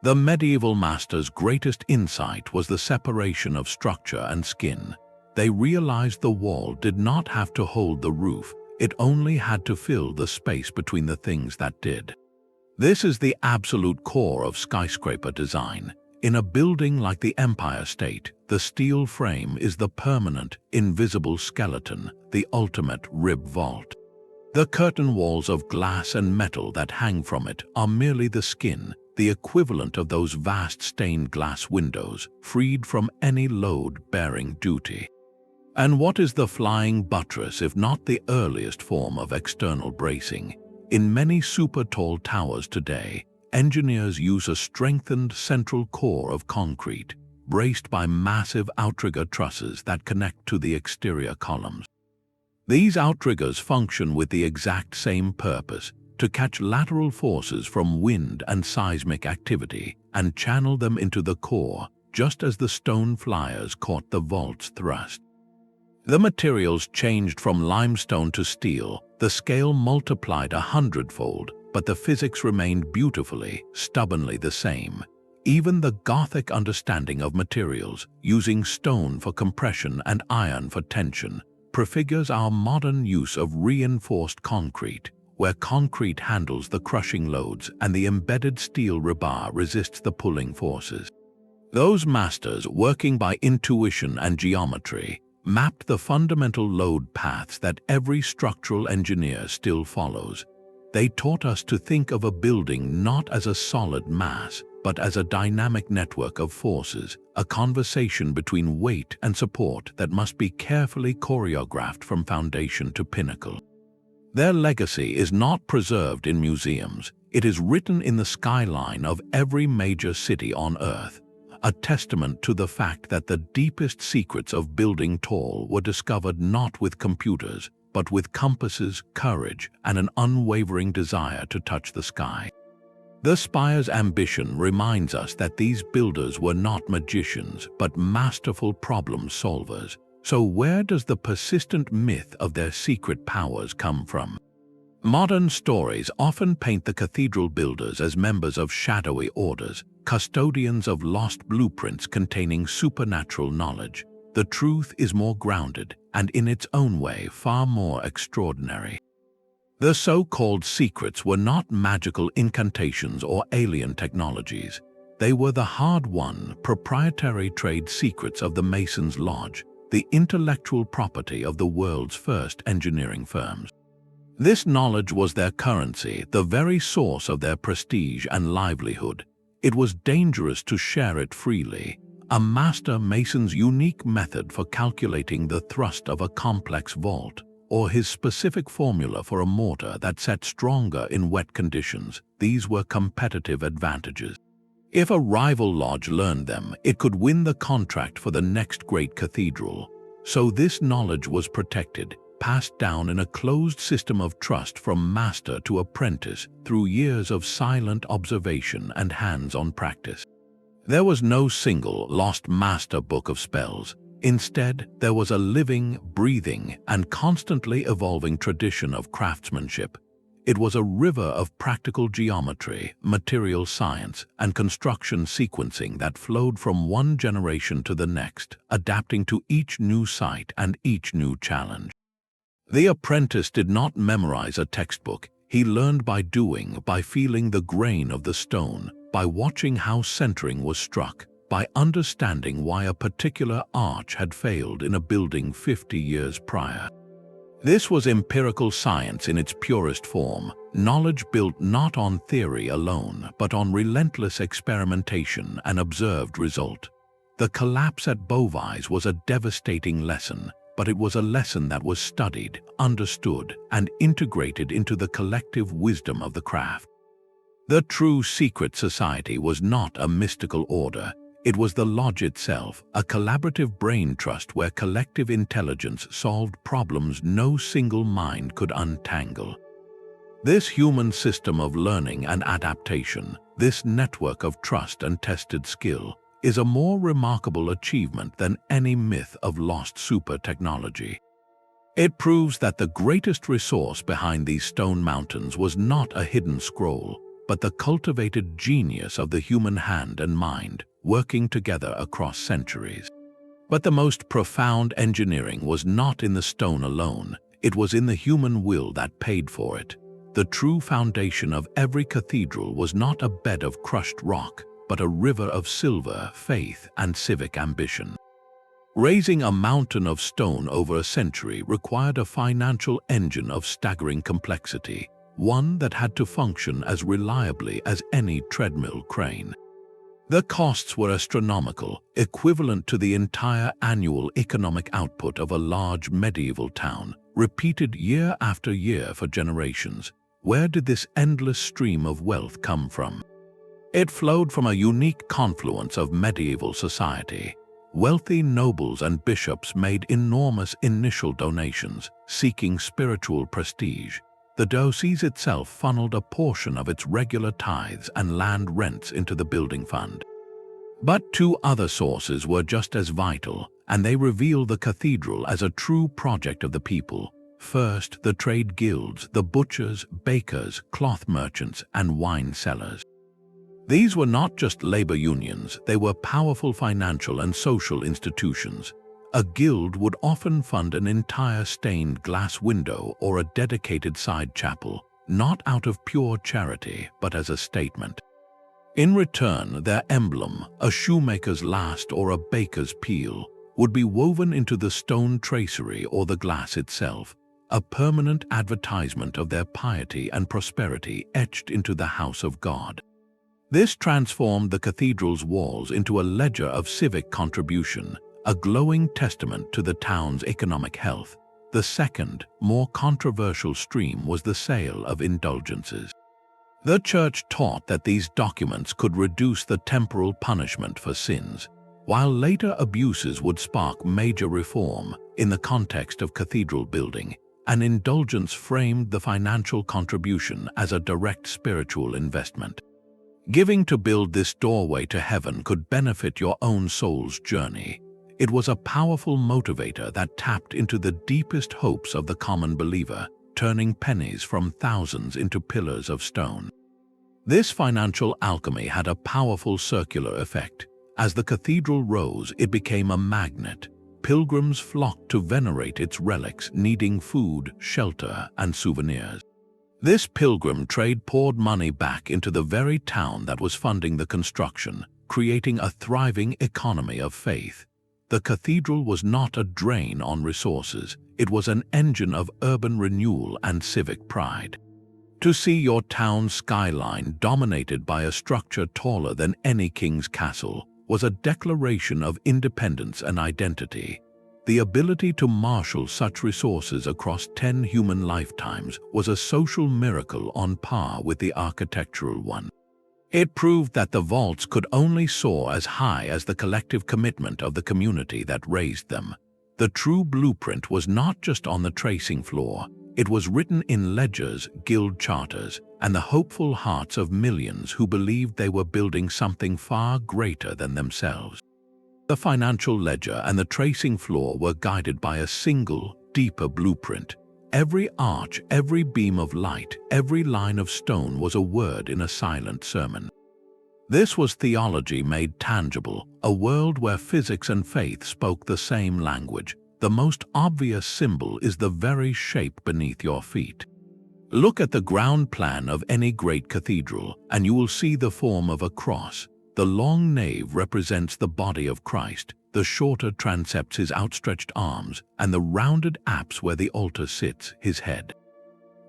The medieval masters' greatest insight was the separation of structure and skin. They realized the wall did not have to hold the roof, it only had to fill the space between the things that did. This is the absolute core of skyscraper design. In a building like the Empire State, the steel frame is the permanent, invisible skeleton, the ultimate rib vault. The curtain walls of glass and metal that hang from it are merely the skin, the equivalent of those vast stained glass windows, freed from any load-bearing duty. And what is the flying buttress if not the earliest form of external bracing? In many super-tall towers today, engineers use a strengthened central core of concrete, braced by massive outrigger trusses that connect to the exterior columns. These outriggers function with the exact same purpose: to catch lateral forces from wind and seismic activity and channel them into the core, just as the stone flyers caught the vault's thrust. The materials changed from limestone to steel, the scale multiplied 100-fold, but the physics remained beautifully, stubbornly the same. Even the Gothic understanding of materials, using stone for compression and iron for tension, prefigures our modern use of reinforced concrete, where concrete handles the crushing loads and the embedded steel rebar resists the pulling forces. Those masters, working by intuition and geometry, mapped the fundamental load paths that every structural engineer still follows. They taught us to think of a building not as a solid mass, but as a dynamic network of forces, a conversation between weight and support that must be carefully choreographed from foundation to pinnacle. Their legacy is not preserved in museums, it is written in the skyline of every major city on Earth, a testament to the fact that the deepest secrets of building tall were discovered not with computers, but with compasses, courage, and an unwavering desire to touch the sky. The Spires' ambition reminds us that these builders were not magicians, but masterful problem solvers. So where does the persistent myth of their secret powers come from? Modern stories often paint the cathedral builders as members of shadowy orders, custodians of lost blueprints containing supernatural knowledge. The truth is more grounded, and in its own way far more extraordinary. The so-called secrets were not magical incantations or alien technologies. They were the hard-won, proprietary trade secrets of the Masons' Lodge, the intellectual property of the world's first engineering firms. This knowledge was their currency, the very source of their prestige and livelihood. It was dangerous to share it freely. A master mason's unique method for calculating the thrust of a complex vault, or his specific formula for a mortar that set stronger in wet conditions, these were competitive advantages. If a rival lodge learned them, it could win the contract for the next great cathedral. So this knowledge was protected, passed down in a closed system of trust from master to apprentice through years of silent observation and hands-on practice. There was no single lost master book of spells. Instead, there was a living, breathing, and constantly evolving tradition of craftsmanship. It was a river of practical geometry, material science, and construction sequencing that flowed from one generation to the next, adapting to each new site and each new challenge. The apprentice did not memorize a textbook. He learned by doing, by feeling the grain of the stone, by watching how centering was struck, by understanding why a particular arch had failed in a building 50 years prior. This was empirical science in its purest form, knowledge built not on theory alone, but on relentless experimentation and observed result. The collapse at Beauvais was a devastating lesson, but it was a lesson that was studied, understood, and integrated into the collective wisdom of the craft. The true secret society was not a mystical order. It was the lodge itself, a collaborative brain trust where collective intelligence solved problems no single mind could untangle. This human system of learning and adaptation, this network of trust and tested skill, is a more remarkable achievement than any myth of lost super technology. It proves that the greatest resource behind these stone mountains was not a hidden scroll, but the cultivated genius of the human hand and mind, working together across centuries. But the most profound engineering was not in the stone alone, it was in the human will that paid for it. The true foundation of every cathedral was not a bed of crushed rock, but a river of silver, faith, and civic ambition. Raising a mountain of stone over a century required a financial engine of staggering complexity, one that had to function as reliably as any treadmill crane. The costs were astronomical, equivalent to the entire annual economic output of a large medieval town, repeated year after year for generations. Where did this endless stream of wealth come from? It flowed from a unique confluence of medieval society. Wealthy nobles and bishops made enormous initial donations, seeking spiritual prestige. The diocese itself funneled a portion of its regular tithes and land rents into the building fund. But two other sources were just as vital, and they reveal the cathedral as a true project of the people. First, the trade guilds, the butchers, bakers, cloth merchants, and wine sellers. These were not just labor unions, they were powerful financial and social institutions. A guild would often fund an entire stained glass window or a dedicated side chapel, not out of pure charity, but as a statement. In return, their emblem, a shoemaker's last or a baker's peel, would be woven into the stone tracery or the glass itself, a permanent advertisement of their piety and prosperity etched into the house of God. This transformed the cathedral's walls into a ledger of civic contribution, a glowing testament to the town's economic health. The second, more controversial stream was the sale of indulgences. The church taught that these documents could reduce the temporal punishment for sins, while later abuses would spark major reform. In the context of cathedral building, an indulgence framed the financial contribution as a direct spiritual investment. Giving to build this doorway to heaven could benefit your own soul's journey. It was a powerful motivator that tapped into the deepest hopes of the common believer, turning pennies from thousands into pillars of stone. This financial alchemy had a powerful circular effect. As the cathedral rose, it became a magnet. Pilgrims flocked to venerate its relics, needing food, shelter, and souvenirs. This pilgrim trade poured money back into the very town that was funding the construction, creating a thriving economy of faith. The cathedral was not a drain on resources, it was an engine of urban renewal and civic pride. To see your town's skyline dominated by a structure taller than any king's castle was a declaration of independence and identity. The ability to marshal such resources across 10 human lifetimes was a social miracle on par with the architectural one. It proved that the vaults could only soar as high as the collective commitment of the community that raised them. The true blueprint was not just on the tracing floor, it was written in ledgers, guild charters, and the hopeful hearts of millions who believed they were building something far greater than themselves. The financial ledger and the tracing floor were guided by a single, deeper blueprint. Every arch, every beam of light, every line of stone was a word in a silent sermon. This was theology made tangible, a world where physics and faith spoke the same language. The most obvious symbol is the very shape beneath your feet. Look at the ground plan of any great cathedral, and you will see the form of a cross. The long nave represents the body of Christ, the shorter transepts his outstretched arms, and the rounded apse where the altar sits, his head.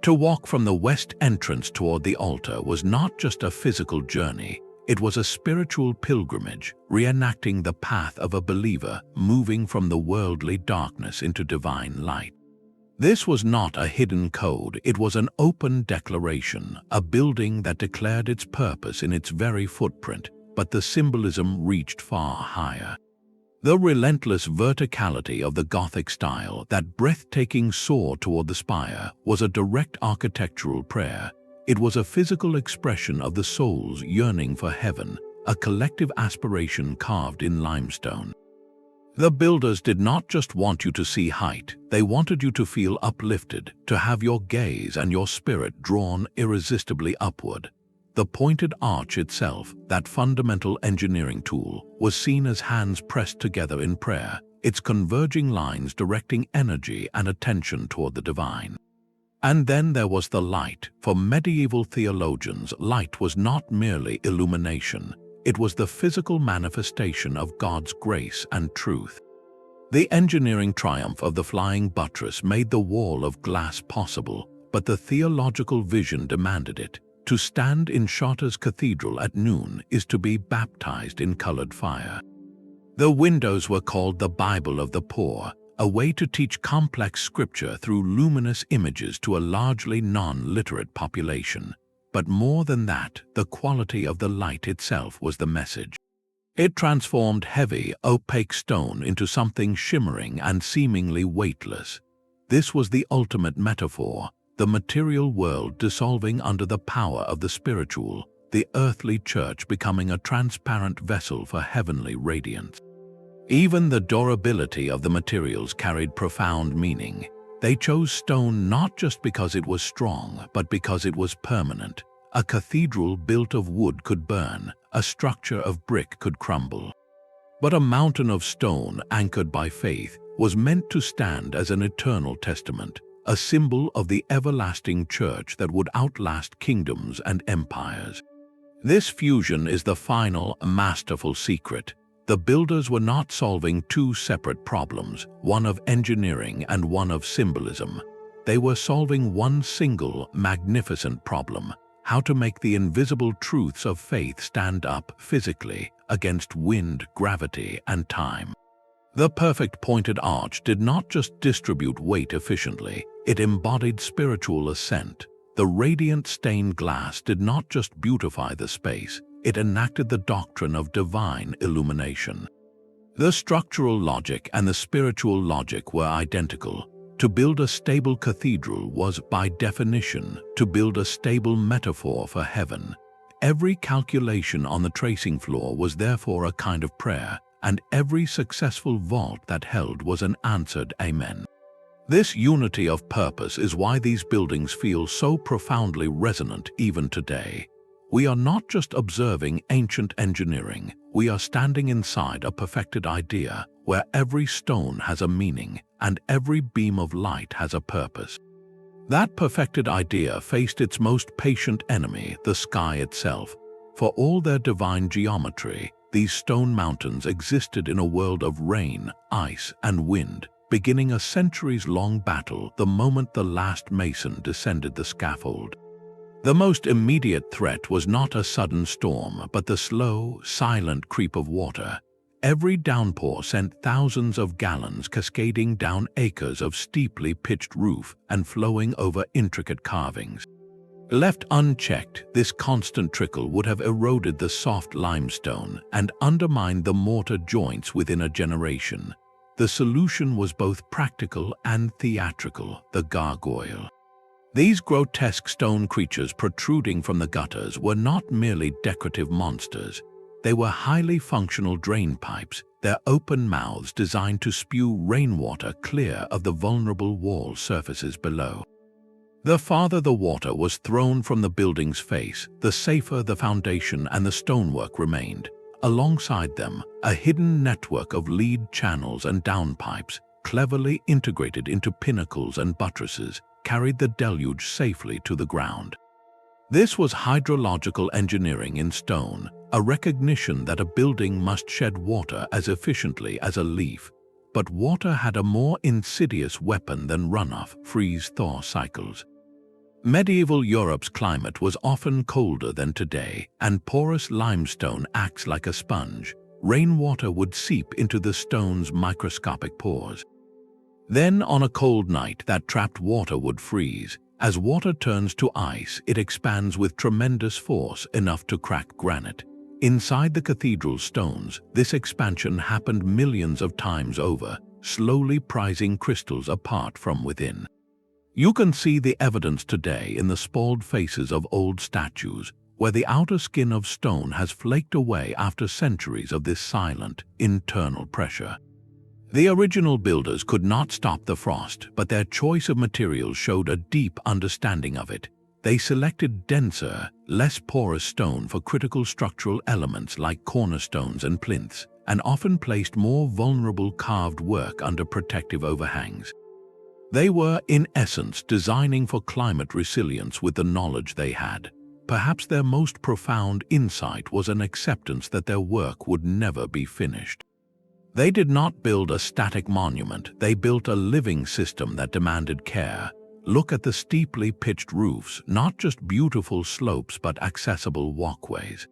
To walk from the west entrance toward the altar was not just a physical journey, it was a spiritual pilgrimage, reenacting the path of a believer moving from the worldly darkness into divine light. This was not a hidden code, it was an open declaration, a building that declared its purpose in its very footprint, but the symbolism reached far higher. The relentless verticality of the Gothic style, that breathtaking soar toward the spire, was a direct architectural prayer. It was a physical expression of the soul's yearning for heaven, a collective aspiration carved in limestone. The builders did not just want you to see height, they wanted you to feel uplifted, to have your gaze and your spirit drawn irresistibly upward. The pointed arch itself, that fundamental engineering tool, was seen as hands pressed together in prayer, its converging lines directing energy and attention toward the divine. And then there was the light. For medieval theologians, light was not merely illumination, it was the physical manifestation of God's grace and truth. The engineering triumph of the flying buttress made the wall of glass possible, but the theological vision demanded it. To stand in Chartres Cathedral at noon is to be baptized in colored fire. The windows were called the Bible of the poor, a way to teach complex scripture through luminous images to a largely non-literate population. But more than that, the quality of the light itself was the message. It transformed heavy, opaque stone into something shimmering and seemingly weightless. This was the ultimate metaphor, the material world dissolving under the power of the spiritual, the earthly church becoming a transparent vessel for heavenly radiance. Even the durability of the materials carried profound meaning. They chose stone not just because it was strong, but because it was permanent. A cathedral built of wood could burn, a structure of brick could crumble. But a mountain of stone anchored by faith was meant to stand as an eternal testament, a symbol of the everlasting church that would outlast kingdoms and empires. This fusion is the final, masterful secret. The builders were not solving two separate problems, one of engineering and one of symbolism. They were solving one single, magnificent problem: how to make the invisible truths of faith stand up physically against wind, gravity, and time. The perfect pointed arch did not just distribute weight efficiently, it embodied spiritual ascent. The radiant stained glass did not just beautify the space, it enacted the doctrine of divine illumination. The structural logic and the spiritual logic were identical. To build a stable cathedral was, by definition, to build a stable metaphor for heaven. Every calculation on the tracing floor was therefore a kind of prayer, and every successful vault that held was an answered amen. This unity of purpose is why these buildings feel so profoundly resonant even today. We are not just observing ancient engineering, we are standing inside a perfected idea where every stone has a meaning and every beam of light has a purpose. That perfected idea faced its most patient enemy, the sky itself. For all their divine geometry, these stone mountains existed in a world of rain, ice, and wind, beginning a centuries-long battle the moment the last mason descended the scaffold. The most immediate threat was not a sudden storm, but the slow, silent creep of water. Every downpour sent thousands of gallons cascading down acres of steeply pitched roof and flowing over intricate carvings. Left unchecked, this constant trickle would have eroded the soft limestone and undermined the mortar joints within a generation. The solution was both practical and theatrical: the gargoyle. These grotesque stone creatures protruding from the gutters were not merely decorative monsters. They were highly functional drain pipes, their open mouths designed to spew rainwater clear of the vulnerable wall surfaces below. The farther the water was thrown from the building's face, the safer the foundation and the stonework remained. Alongside them, a hidden network of lead channels and downpipes, cleverly integrated into pinnacles and buttresses, carried the deluge safely to the ground. This was hydrological engineering in stone, a recognition that a building must shed water as efficiently as a leaf. But water had a more insidious weapon than runoff, freeze-thaw cycles. Medieval Europe's climate was often colder than today, and porous limestone acts like a sponge. Rainwater would seep into the stone's microscopic pores. Then, on a cold night, that trapped water would freeze. As water turns to ice, it expands with tremendous force, enough to crack granite. Inside the cathedral stones, this expansion happened millions of times over, slowly prizing crystals apart from within. You can see the evidence today in the spalled faces of old statues, where the outer skin of stone has flaked away after centuries of this silent, internal pressure. The original builders could not stop the frost, but their choice of materials showed a deep understanding of it. They selected denser, less porous stone for critical structural elements like cornerstones and plinths, and often placed more vulnerable carved work under protective overhangs. They were, in essence, designing for climate resilience with the knowledge they had. Perhaps their most profound insight was an acceptance that their work would never be finished. They did not build a static monument, they built a living system that demanded care. Look at the steeply pitched roofs, not just beautiful slopes but accessible walkways.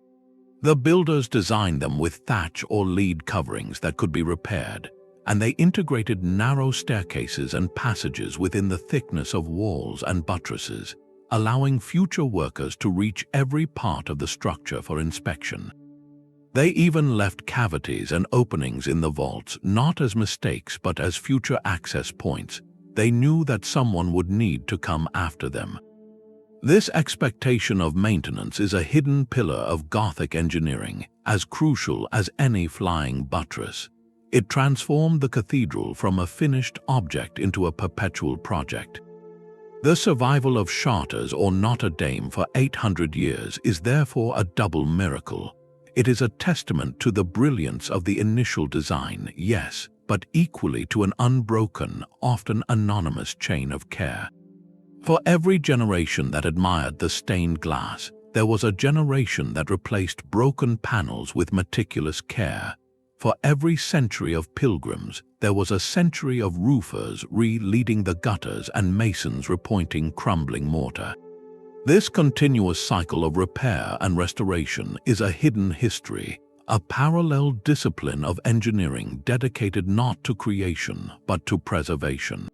The builders designed them with thatch or lead coverings that could be repaired, and they integrated narrow staircases and passages within the thickness of walls and buttresses, allowing future workers to reach every part of the structure for inspection. They even left cavities and openings in the vaults, not as mistakes but as future access points. They knew that someone would need to come after them. This expectation of maintenance is a hidden pillar of Gothic engineering, as crucial as any flying buttress. It transformed the cathedral from a finished object into a perpetual project. The survival of Chartres or Notre Dame for 800 years is therefore a double miracle. It is a testament to the brilliance of the initial design, yes, but equally to an unbroken, often anonymous chain of care. For every generation that admired the stained glass, there was a generation that replaced broken panels with meticulous care. For every century of pilgrims, there was a century of roofers re-leading the gutters and masons repointing crumbling mortar. This continuous cycle of repair and restoration is a hidden history, a parallel discipline of engineering dedicated not to creation but to preservation.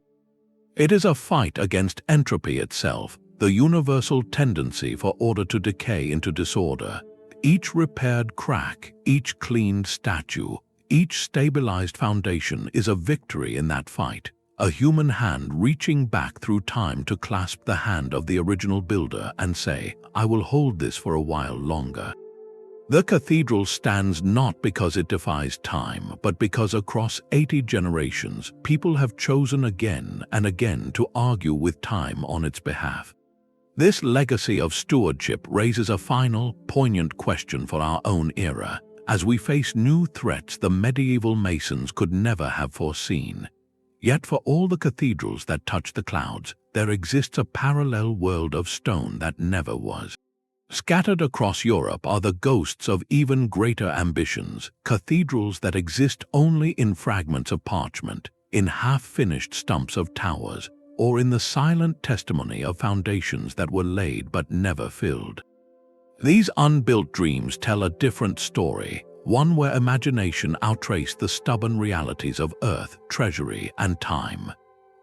It is a fight against entropy itself, the universal tendency for order to decay into disorder. Each repaired crack, each cleaned statue, each stabilized foundation is a victory in that fight, a human hand reaching back through time to clasp the hand of the original builder and say, "I will hold this for a while longer." The cathedral stands not because it defies time, but because across 80 generations, people have chosen again and again to argue with time on its behalf. This legacy of stewardship raises a final, poignant question for our own era, as we face new threats the medieval masons could never have foreseen. Yet for all the cathedrals that touch the clouds, there exists a parallel world of stone that never was. Scattered across Europe are the ghosts of even greater ambitions, cathedrals that exist only in fragments of parchment, in half-finished stumps of towers, or in the silent testimony of foundations that were laid but never filled. These unbuilt dreams tell a different story, one where imagination outtraced the stubborn realities of earth, treasury, and time.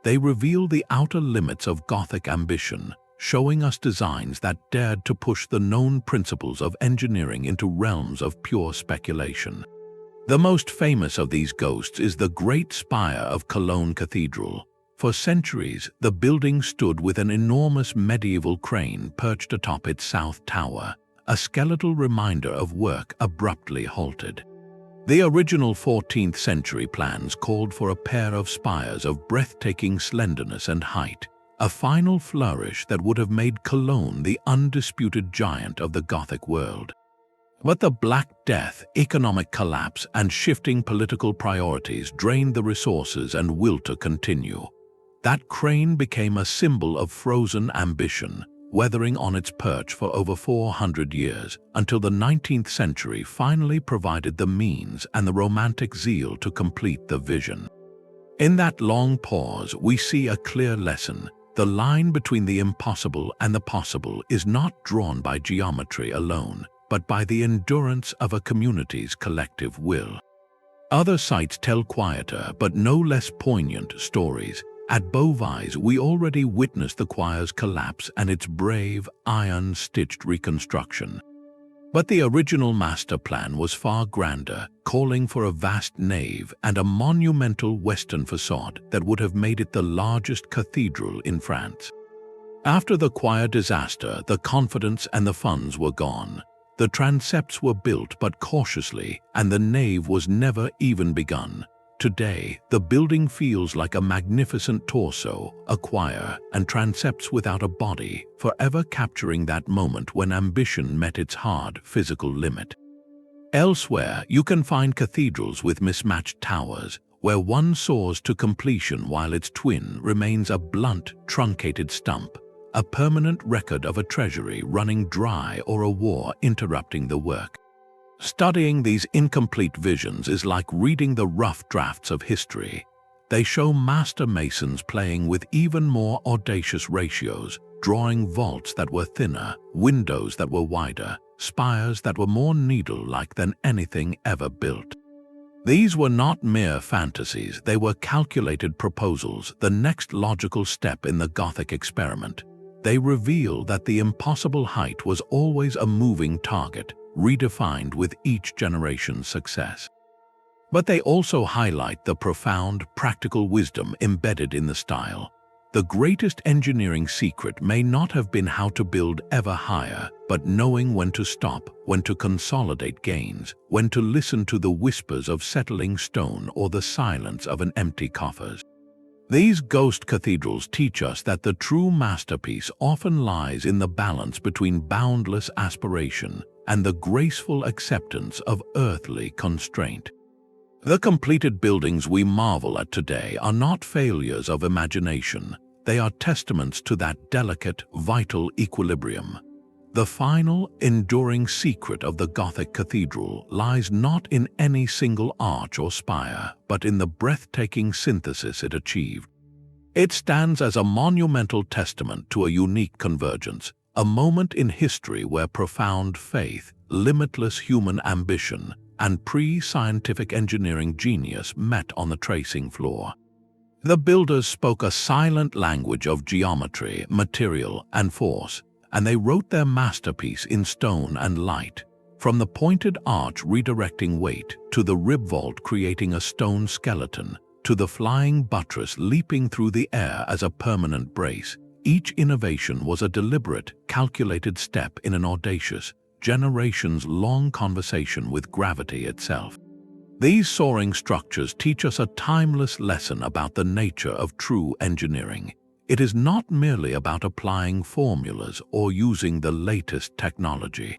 They reveal the outer limits of Gothic ambition, showing us designs that dared to push the known principles of engineering into realms of pure speculation. The most famous of these ghosts is the Great Spire of Cologne Cathedral. For centuries, the building stood with an enormous medieval crane perched atop its south tower, a skeletal reminder of work abruptly halted. The original 14th century plans called for a pair of spires of breathtaking slenderness and height, a final flourish that would have made Cologne the undisputed giant of the Gothic world. But the Black Death, economic collapse, and shifting political priorities drained the resources and will to continue. That crane became a symbol of frozen ambition, weathering on its perch for over 400 years, until the 19th century finally provided the means and the romantic zeal to complete the vision. In that long pause, we see a clear lesson. The line between the impossible and the possible is not drawn by geometry alone, but by the endurance of a community's collective will. Other sites tell quieter but no less poignant stories. At Beauvais, we already witnessed the choir's collapse and its brave, iron-stitched reconstruction. But the original master plan was far grander, calling for a vast nave and a monumental western facade that would have made it the largest cathedral in France. After the choir disaster, the confidence and the funds were gone. The transepts were built but cautiously, and the nave was never even begun. Today, the building feels like a magnificent torso, a choir, and transepts without a body, forever capturing that moment when ambition met its hard physical limit. Elsewhere, you can find cathedrals with mismatched towers, where one soars to completion while its twin remains a blunt, truncated stump, a permanent record of a treasury running dry or a war interrupting the work. Studying these incomplete visions is like reading the rough drafts of history. They show master masons playing with even more audacious ratios, drawing vaults that were thinner, windows that were wider, spires that were more needle-like than anything ever built. These were not mere fantasies, they were calculated proposals, the next logical step in the Gothic experiment. They reveal that the impossible height was always a moving target, redefined with each generation's success. But they also highlight the profound, practical wisdom embedded in the style. The greatest engineering secret may not have been how to build ever higher, but knowing when to stop, when to consolidate gains, when to listen to the whispers of settling stone or the silence of an empty coffers. These ghost cathedrals teach us that the true masterpiece often lies in the balance between boundless aspiration and the graceful acceptance of earthly constraint. The completed buildings we marvel at today are not failures of imagination. They are testaments to that delicate, vital equilibrium. The final, enduring secret of the Gothic cathedral lies not in any single arch or spire, but in the breathtaking synthesis it achieved. It stands as a monumental testament to a unique convergence, a moment in history where profound faith, limitless human ambition, and pre-scientific engineering genius met on the tracing floor. The builders spoke a silent language of geometry, material, and force, and they wrote their masterpiece in stone and light, from the pointed arch redirecting weight, to the rib vault creating a stone skeleton, to the flying buttress leaping through the air as a permanent brace. Each innovation was a deliberate, calculated step in an audacious, generations-long conversation with gravity itself. These soaring structures teach us a timeless lesson about the nature of true engineering. It is not merely about applying formulas or using the latest technology.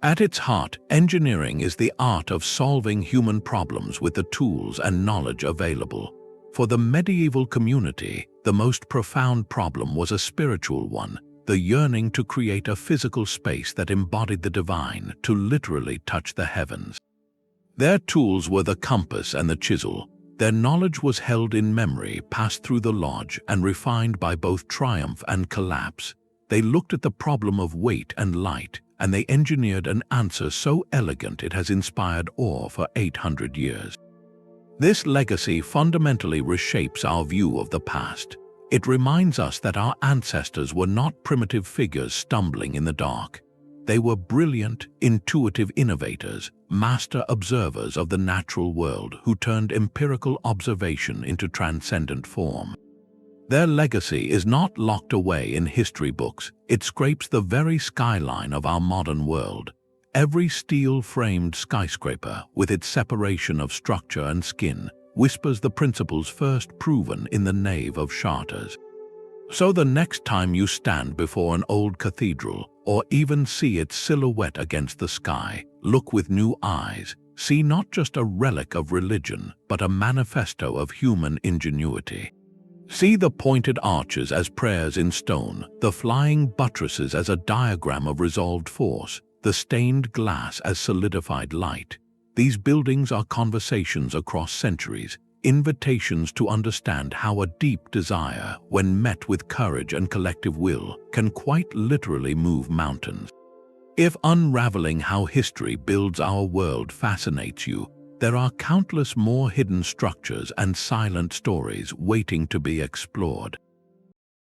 At its heart, engineering is the art of solving human problems with the tools and knowledge available. For the medieval community, the most profound problem was a spiritual one, the yearning to create a physical space that embodied the divine, to literally touch the heavens. Their tools were the compass and the chisel. Their knowledge was held in memory, passed through the lodge, and refined by both triumph and collapse. They looked at the problem of weight and light, and they engineered an answer so elegant it has inspired awe for 800 years. This legacy fundamentally reshapes our view of the past. It reminds us that our ancestors were not primitive figures stumbling in the dark. They were brilliant, intuitive innovators, master observers of the natural world who turned empirical observation into transcendent form. Their legacy is not locked away in history books. It scrapes the very skyline of our modern world. Every steel-framed skyscraper, with its separation of structure and skin, whispers the principles first proven in the nave of Chartres. So the next time you stand before an old cathedral, or even see its silhouette against the sky, look with new eyes. See not just a relic of religion, but a manifesto of human ingenuity. See the pointed arches as prayers in stone, the flying buttresses as a diagram of resolved force, the stained glass as solidified light. These buildings are conversations across centuries, invitations to understand how a deep desire, when met with courage and collective will, can quite literally move mountains. If unraveling how history builds our world fascinates you, there are countless more hidden structures and silent stories waiting to be explored.